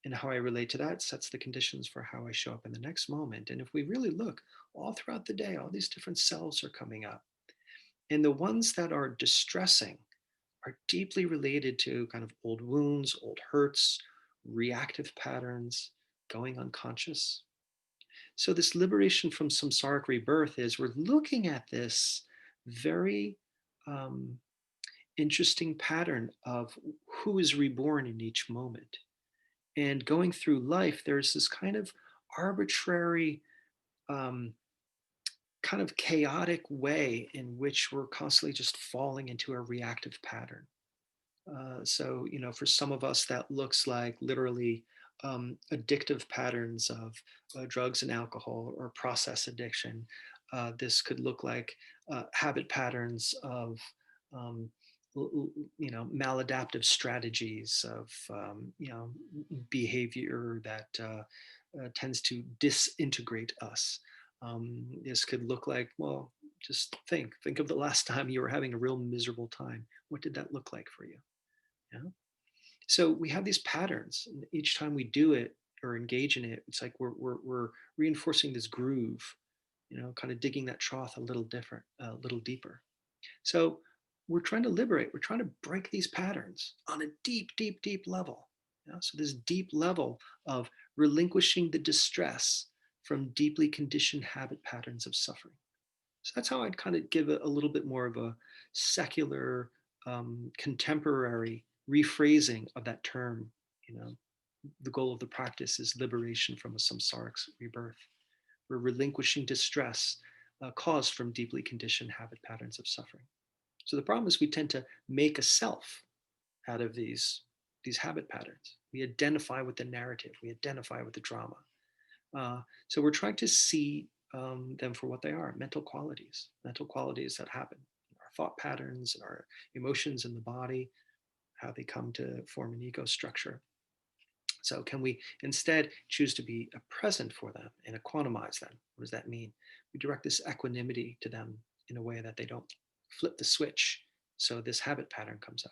and how I relate to that sets the conditions for how I show up in the next moment. And if we really look all throughout the day, all these different selves are coming up, and the ones that are distressing are deeply related to kind of old wounds, old hurts, reactive patterns, going unconscious. So, this liberation from samsaric rebirth is we're looking at this very um, interesting pattern of who is reborn in each moment. And going through life, there's this kind of arbitrary um, kind of chaotic way in which we're constantly just falling into a reactive pattern. So, for some of us, that looks like literally addictive patterns of drugs and alcohol or process addiction. This could look like habit patterns of, um, maladaptive strategies of, behavior that tends to disintegrate us. This could look like, well, just think of the last time you were having a real miserable time. What did that look like for you? Yeah. So we have these patterns, and each time we do it or engage in it, it's like we're reinforcing this groove, kind of digging that trough a little different, a little deeper. So we're trying to liberate, we're trying to break these patterns on a deep, deep, deep level. So this deep level of relinquishing the distress from deeply conditioned habit patterns of suffering. So that's how I'd kind of give it a little bit more of a secular, contemporary rephrasing of that term. You know, the goal of the practice is liberation from a samsaric rebirth. We're relinquishing distress caused from deeply conditioned habit patterns of suffering. So the problem is we tend to make a self out of these habit patterns. We identify with the narrative. We identify with the drama. So we're trying to see them for what they are, mental qualities that happen, our thought patterns and our emotions in the body, how they come to form an ego structure. So can we instead choose to be a present for them and equanimize them? What does that mean? We direct this equanimity to them in a way that they don't flip the switch. So this habit pattern comes up,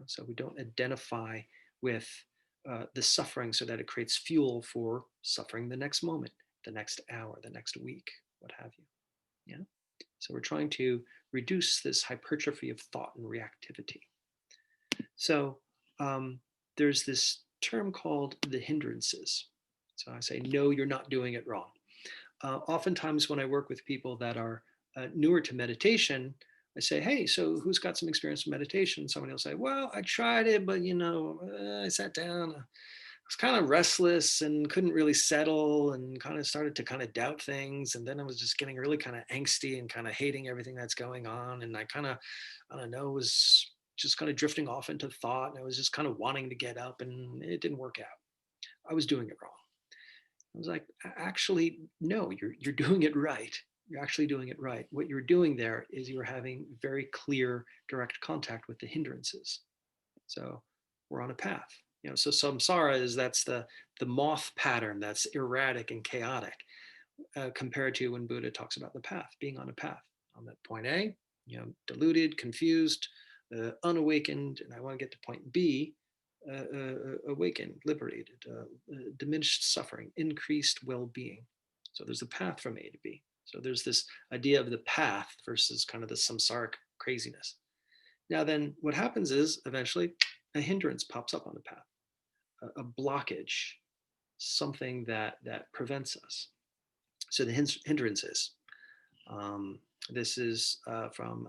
so we don't identify with the suffering so that it creates fuel for suffering the next moment, the next hour, the next week, what have you. Yeah. So we're trying to reduce this hypertrophy of thought and reactivity. So there's this term called the hindrances. So I say, no, you're not doing it wrong. Oftentimes when I work with people that are newer to meditation, I say, hey, so who's got some experience with meditation? Somebody will say, well, I tried it, but I sat down. I was kind of restless and couldn't really settle and kind of started to kind of doubt things. And then I was just getting really kind of angsty and kind of hating everything that's going on. And I kind of, I don't know, was just kind of drifting off into thought. And I was just kind of wanting to get up and it didn't work out. I was doing it wrong. I was like, actually, no, you're doing it right. You're actually doing it right. What you're doing there is you're having very clear, direct contact with the hindrances. So we're on a path. So samsara is that's the moth pattern that's erratic and chaotic, compared to when Buddha talks about the path, being on a path. I'm at point A, deluded, confused, unawakened, and I want to get to point B, awakened, liberated, diminished suffering, increased well-being. So there's a path from A to B. So there's this idea of the path versus kind of the samsaric craziness. Now then, what happens is eventually a hindrance pops up on the path, a blockage, something that prevents us. So the hindrances. Um, this is from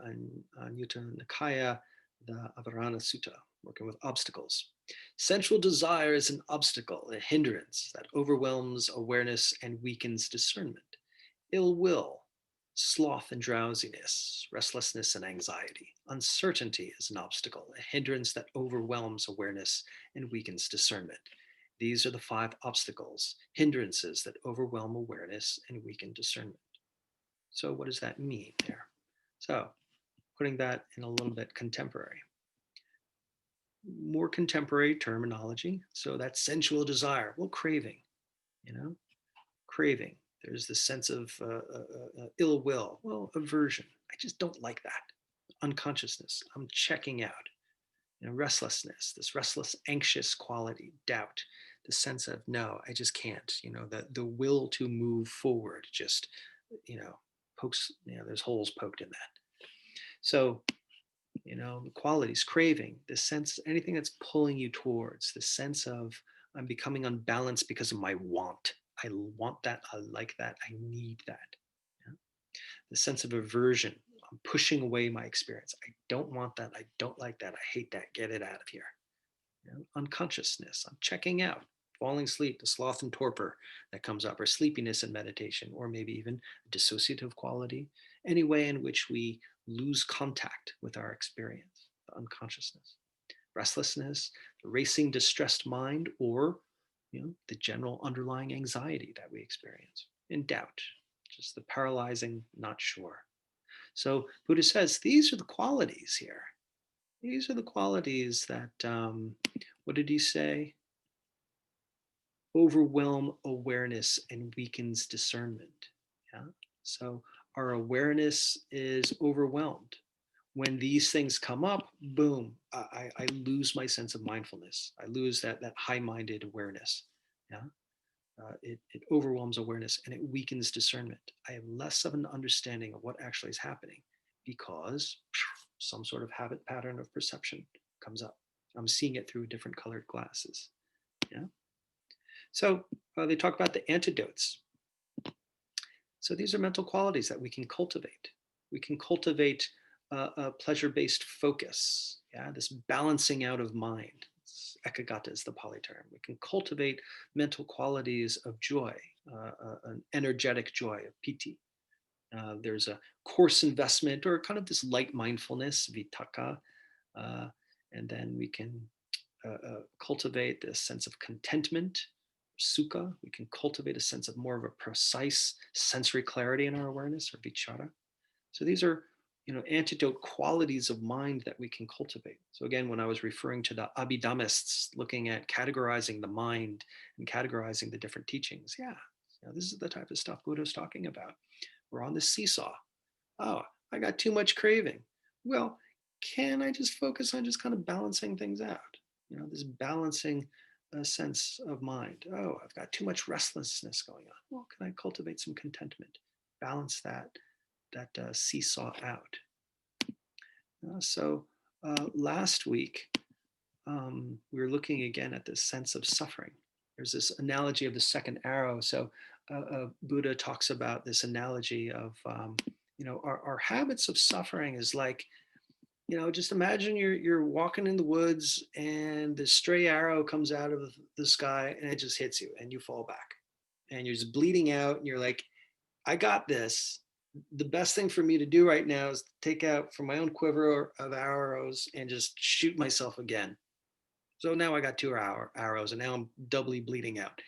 Anutta Nikaya, the Avarana Sutta, working with obstacles. Sensual desire is an obstacle, a hindrance that overwhelms awareness and weakens discernment. Ill will, sloth and drowsiness, restlessness and anxiety. Uncertainty is an obstacle, a hindrance that overwhelms awareness and weakens discernment. These are the 5 obstacles, hindrances that overwhelm awareness and weaken discernment. So what does that mean there? So putting that in a little bit contemporary. More contemporary terminology. So that's sensual desire. Well, craving, craving. There's this sense of ill will. Well, aversion. I just don't like that. Unconsciousness. I'm checking out. Restlessness, this restless, anxious quality, doubt, the sense of no, I just can't. The will to move forward just, pokes. There's holes poked in that. So, the qualities, craving, the sense, anything that's pulling you towards the sense of I'm becoming unbalanced because of my want. I want that. I like that. I need that. Yeah? The sense of aversion. I'm pushing away my experience. I don't want that. I don't like that. I hate that. Get it out of here. Unconsciousness. I'm checking out. falling asleep, the sloth and torpor that comes up, or sleepiness in meditation, or maybe even a dissociative quality, any way in which we lose contact with our experience, the unconsciousness, restlessness, the racing, distressed mind, or the general underlying anxiety that we experience, and doubt, just the paralyzing, not sure. So Buddha says these are the qualities here. These are the qualities that, what did he say? Overwhelm awareness and weakens discernment. Yeah. So our awareness is overwhelmed. When these things come up, boom, I lose my sense of mindfulness. I lose that high-minded awareness. Yeah. It overwhelms awareness and it weakens discernment. I have less of an understanding of what actually is happening because some sort of habit pattern of perception comes up. I'm seeing it through different colored glasses. Yeah. So they talk about the antidotes. So these are mental qualities that we can cultivate. We can cultivate a pleasure-based focus. Yeah, this balancing out of mind. Ekagata is the Pali term. We can cultivate mental qualities of joy, an energetic joy of piti. There's a course investment or kind of this light mindfulness, vitakka, and then we can cultivate this sense of contentment, sukha. We can cultivate a sense of more of a precise sensory clarity in our awareness, or vichara. So these are, antidote qualities of mind that we can cultivate. So again, when I was referring to the Abhidhammists looking at categorizing the mind and categorizing the different teachings, yeah, this is the type of stuff Buddha's talking about. We're on the seesaw. Oh, I got too much craving. Well, can I just focus on just kind of balancing things out? This balancing sense of mind. Oh, I've got too much restlessness going on. Well, can I cultivate some contentment? Balance that seesaw out. So last week, we were looking again at this sense of suffering. There's this analogy of the second arrow. So Buddha talks about this analogy of, our habits of suffering is like, just imagine you're walking in the woods and the stray arrow comes out of the sky and it just hits you and you fall back and you're just bleeding out and you're like, I got this. The best thing for me to do right now is take out from my own quiver of arrows and just shoot myself again. So now I got two arrows and now I'm doubly bleeding out.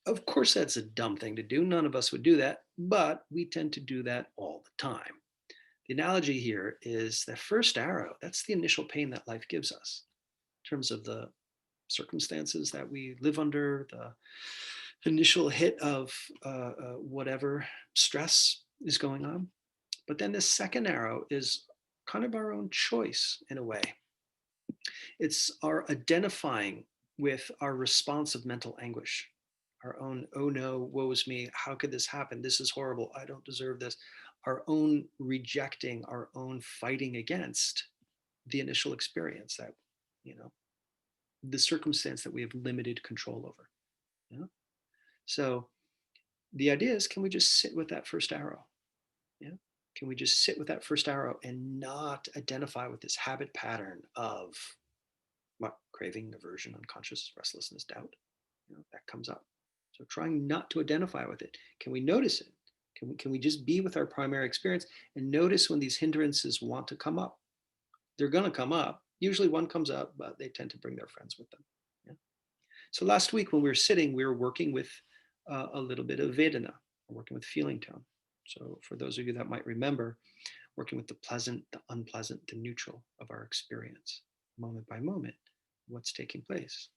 Of course, that's a dumb thing to do. None of us would do that, but we tend to do that all the time. The analogy here is that first arrow, that's the initial pain that life gives us in terms of the circumstances that we live under, the initial hit of whatever stress is going on. But then the second arrow is kind of our own choice in a way. It's our identifying with our response of mental anguish, our own, oh no, woe is me, how could this happen? This is horrible, I don't deserve this. Our own rejecting, our own fighting against the initial experience that, the circumstance that we have limited control over. Yeah? So the idea is, can we just sit with that first arrow? Yeah. Can we just sit with that first arrow and not identify with this habit pattern of what, craving, aversion, unconscious, restlessness, doubt, that comes up. So trying not to identify with it. Can we notice it? Can we just be with our primary experience and notice when these hindrances want to come up? They're going to come up. Usually one comes up, but they tend to bring their friends with them. Yeah. So last week when we were sitting, we were working with a little bit of Vedana, working with feeling tone. So for those of you that might remember, working with the pleasant, the unpleasant, the neutral of our experience, moment by moment, what's taking place.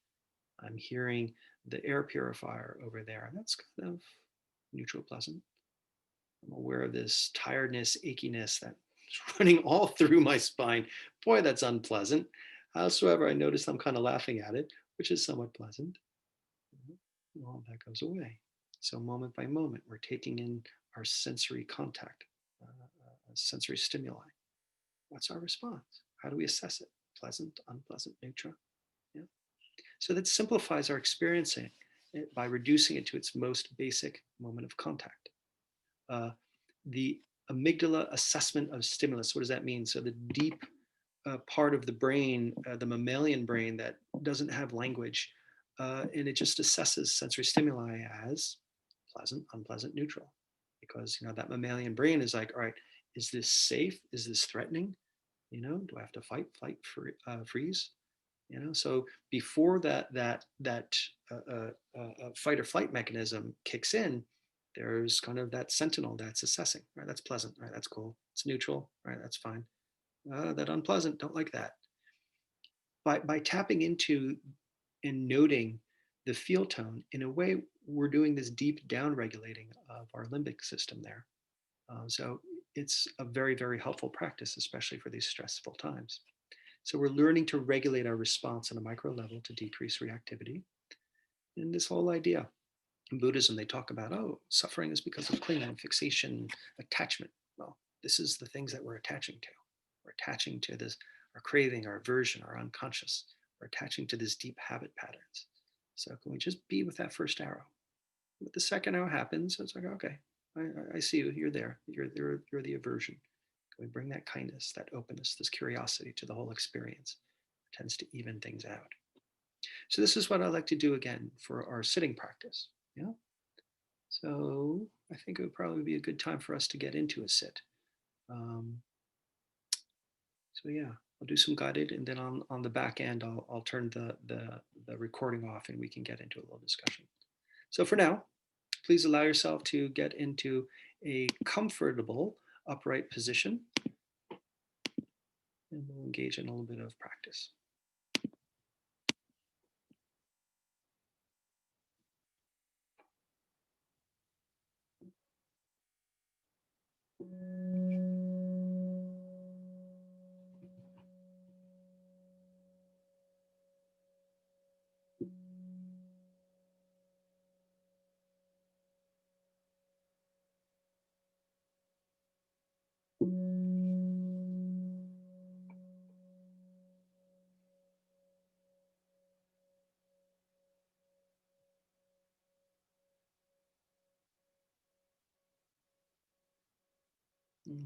I'm hearing the air purifier over there. That's kind of neutral pleasant. I'm aware of this tiredness, achiness that's running all through my spine. Boy, that's unpleasant. Howsoever, I notice I'm kind of laughing at it, which is somewhat pleasant. Well, that goes away. So moment by moment, we're taking in our sensory contact, sensory stimuli. What's our response? How do we assess it? Pleasant, unpleasant, neutral? Yeah. So that simplifies our experiencing it by reducing it to its most basic moment of contact. The amygdala assessment of stimulus, what does that mean? So the deep part of the brain, the mammalian brain that doesn't have language, and it just assesses sensory stimuli as pleasant, unpleasant, neutral, because that mammalian brain is like, all right, is this safe? Is this threatening? Do I have to fight, flight, freeze? So before that fight or flight mechanism kicks in, there's kind of that sentinel that's assessing. Right, that's pleasant. Right, that's cool. It's neutral. Right, that's fine. That unpleasant, don't like that. By tapping into and noting the feel tone, in a way, we're doing this deep down regulating of our limbic system there. So it's a very, very helpful practice, especially for these stressful times. So we're learning to regulate our response on a micro level to decrease reactivity. And this whole idea in Buddhism, they talk about, oh, suffering is because of clinging, fixation, attachment. Well, this is the things that we're attaching to. We're attaching to this, our craving, our aversion, our unconscious. We're attaching to these deep habit patterns. So can we just be with that first arrow? With the second arrow happens, it's like, okay, I see you. You're there. You're the aversion. Can we bring that kindness, that openness, this curiosity to the whole experience? It tends to even things out. So this is what I like to do again for our sitting practice. Yeah. So I think it would probably be a good time for us to get into a sit. Um, so yeah, I'll do some guided, and then on the back end, I'll turn the recording off, and we can get into a little discussion. So for now, please allow yourself to get into a comfortable upright position, and we'll engage in a little bit of practice.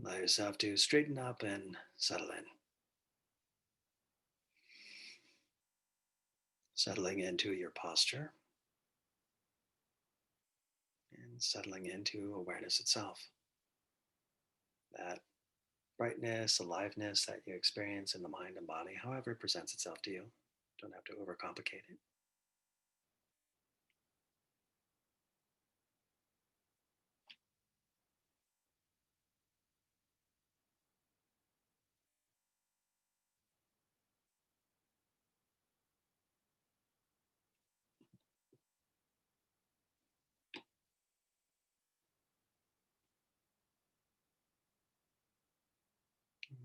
Allow yourself to straighten up and settle in. Settling into your posture and settling into awareness itself. That brightness, aliveness that you experience in the mind and body, however it presents itself to you. Don't have to overcomplicate it.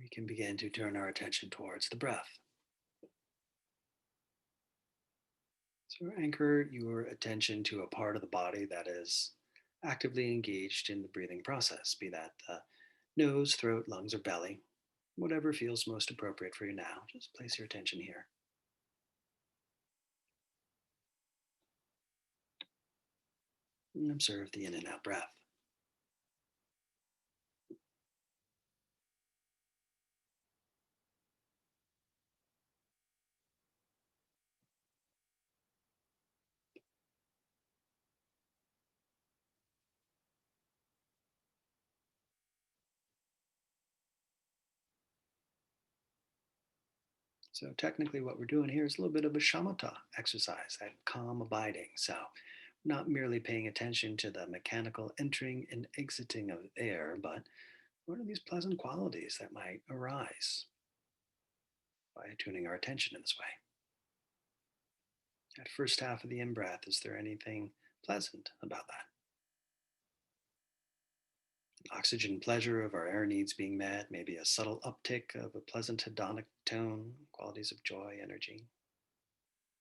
We can begin to turn our attention towards the breath. So anchor your attention to a part of the body that is actively engaged in the breathing process, be that the nose, throat, lungs, or belly, whatever feels most appropriate for you now. Just place your attention here. And observe the in and out breath. So technically what we're doing here is a little bit of a shamatha exercise, that calm abiding. So not merely paying attention to the mechanical entering and exiting of air, but what are these pleasant qualities that might arise by tuning our attention in this way? That first half of the in breath, is there anything pleasant about that? Oxygen pleasure of our air needs being met, maybe a subtle uptick of a pleasant hedonic tone, qualities of joy, energy.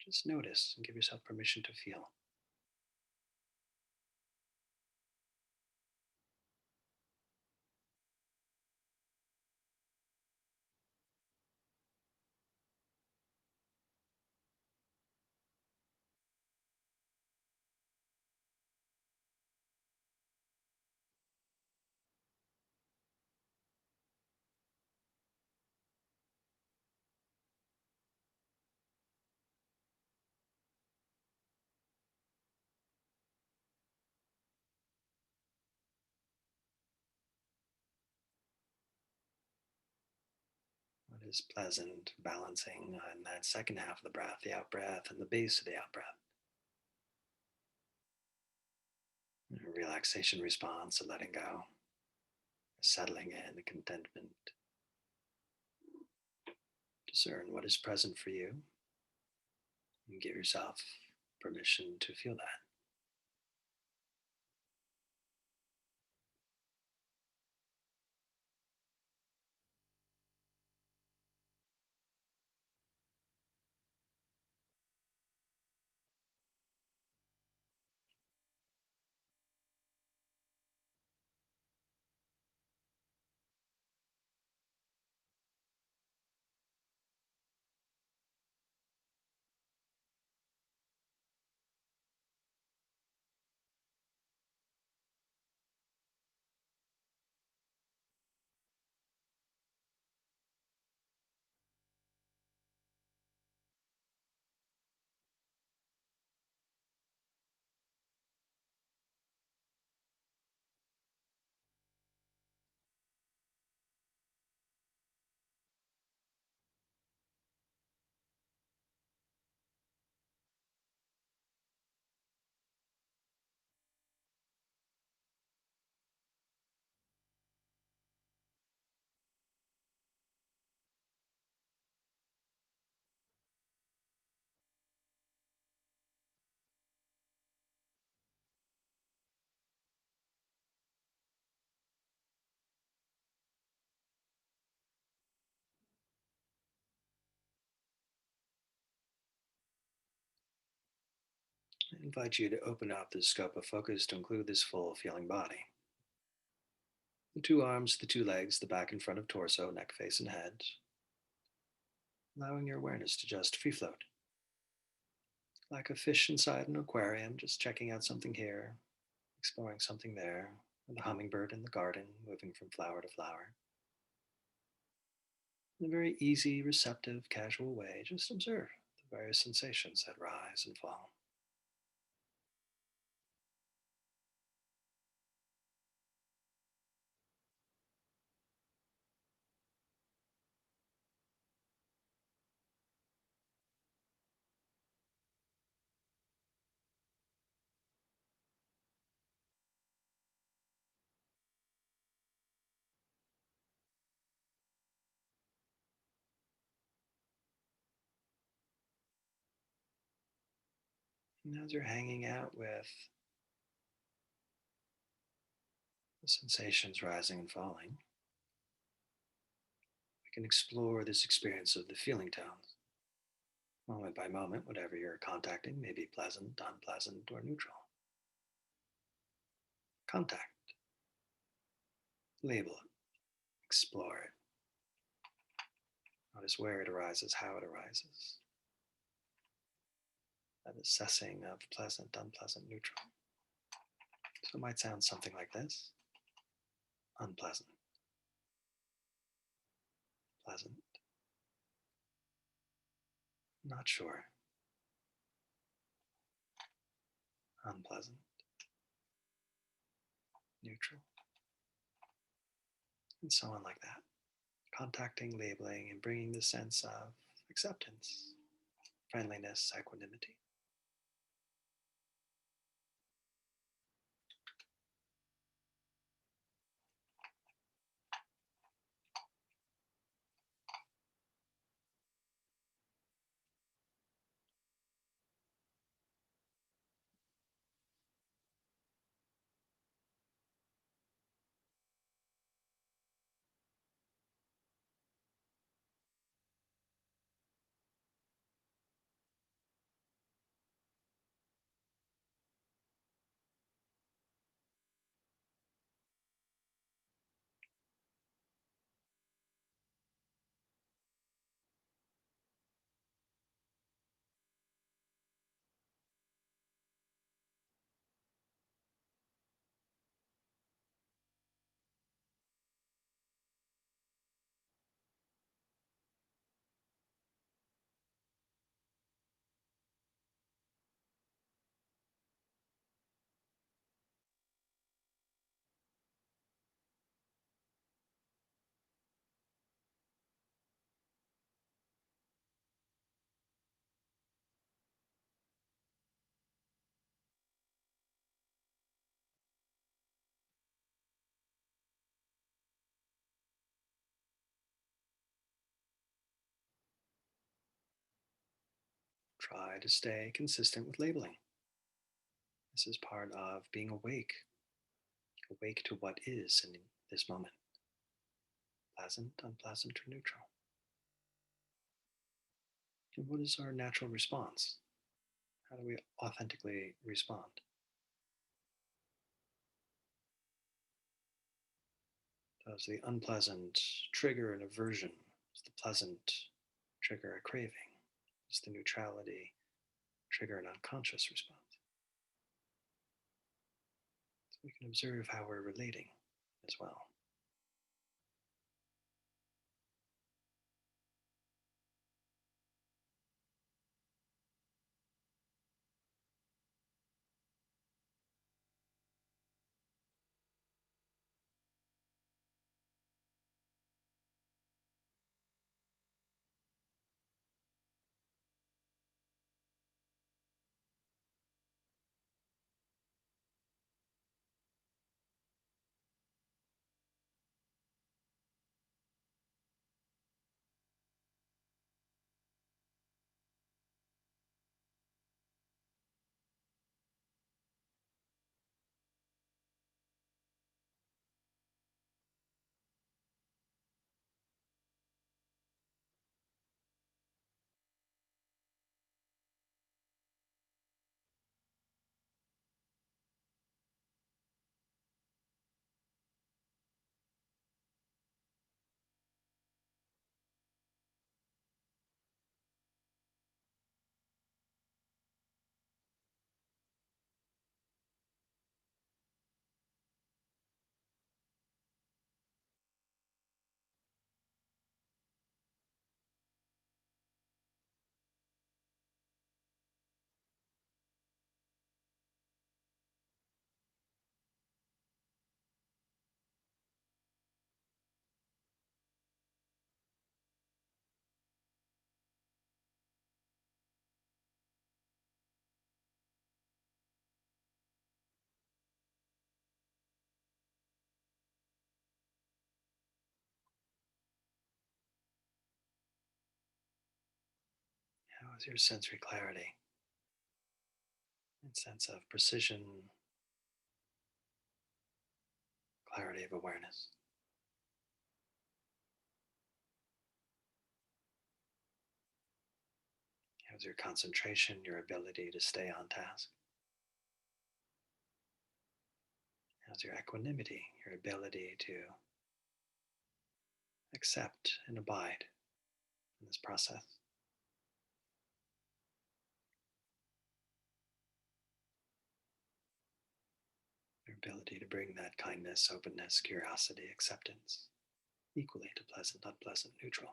Just notice and give yourself permission to feel. is pleasant, balancing on that second half of the breath, the out breath, and the base of the out breath. A relaxation response, a letting go, a settling in, a contentment. Discern what is present for you and give yourself permission to feel that. I invite you to open up the scope of focus to include this full feeling body. The two arms, the two legs, the back and front of torso, neck, face, and head. Allowing your awareness to just free float. Like a fish inside an aquarium, just checking out something here, exploring something there, or the hummingbird in the garden, moving from flower to flower. In a very easy, receptive, casual way, just observe the various sensations that rise and fall. And as you're hanging out with the sensations rising and falling, we can explore this experience of the feeling tones. Moment by moment, whatever you're contacting may be pleasant, unpleasant, or neutral. Contact, label it, explore it. Notice where it arises, how it arises. That assessing of pleasant, unpleasant, neutral. So it might sound something like this: unpleasant, pleasant, not sure, unpleasant, neutral, and so on like that. Contacting, labeling, and bringing the sense of acceptance, friendliness, equanimity. try to stay consistent with labeling. This is part of being awake, awake to what is in this moment, pleasant, unpleasant, or neutral. And what is our natural response? How do we authentically respond? Does the unpleasant trigger an aversion? Does the pleasant trigger a craving? Does the neutrality trigger an unconscious response? So we can observe how we're relating as well. How is your sensory clarity and sense of precision, clarity of awareness? How's your concentration, your ability to stay on task? How's your equanimity, your ability to accept and abide in this process? Your ability to bring that kindness, openness, curiosity, acceptance equally to pleasant, unpleasant, neutral.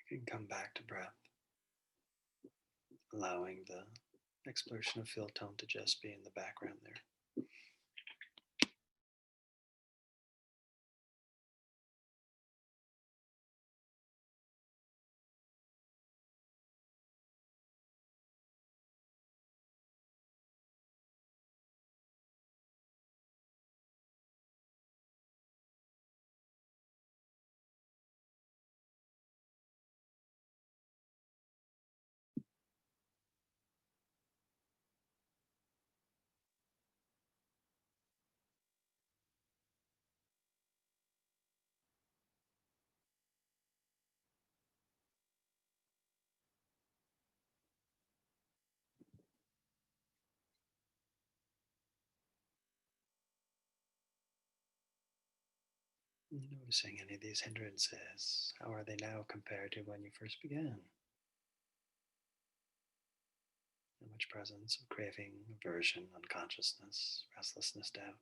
You can come back to breath, allowing the exploration of field tone to just be in the background there. Noticing any of these hindrances. How are they now compared to when you first began? How much presence of craving, aversion, unconsciousness, restlessness, doubt?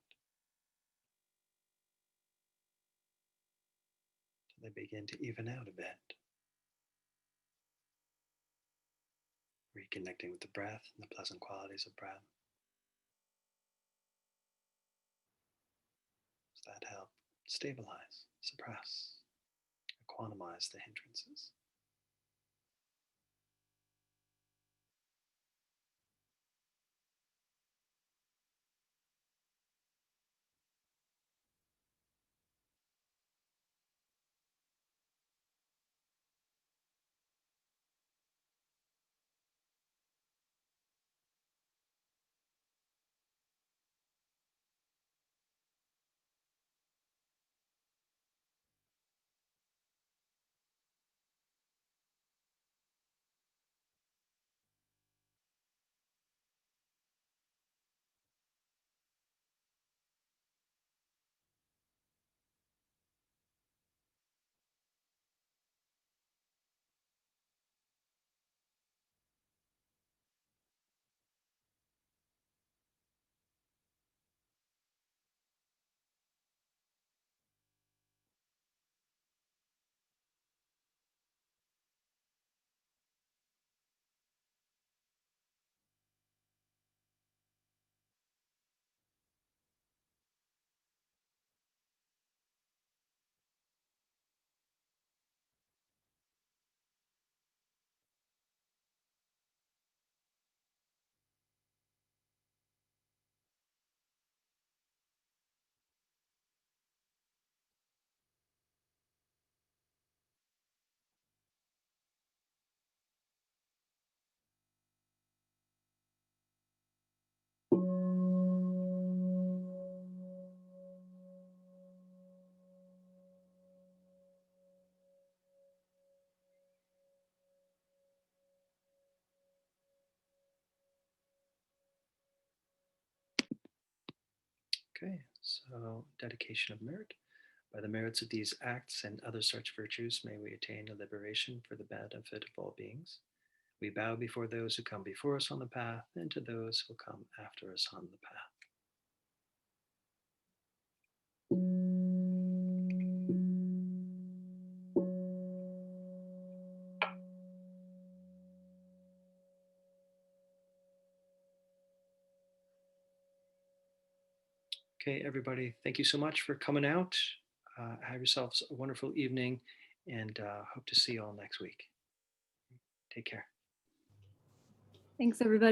Do they begin to even out a bit? Reconnecting with the breath and the pleasant qualities of breath. Does that help stabilize, suppress, or quantize the hindrances? Okay, so dedication of merit. By the merits of these acts and other such virtues, may we attain a liberation for the benefit of all beings. We bow before those who come before us on the path and to those who come after us on the path. Okay, everybody, thank you so much for coming out. Have yourselves a wonderful evening and hope to see you all next week. Take care. Thanks, everybody.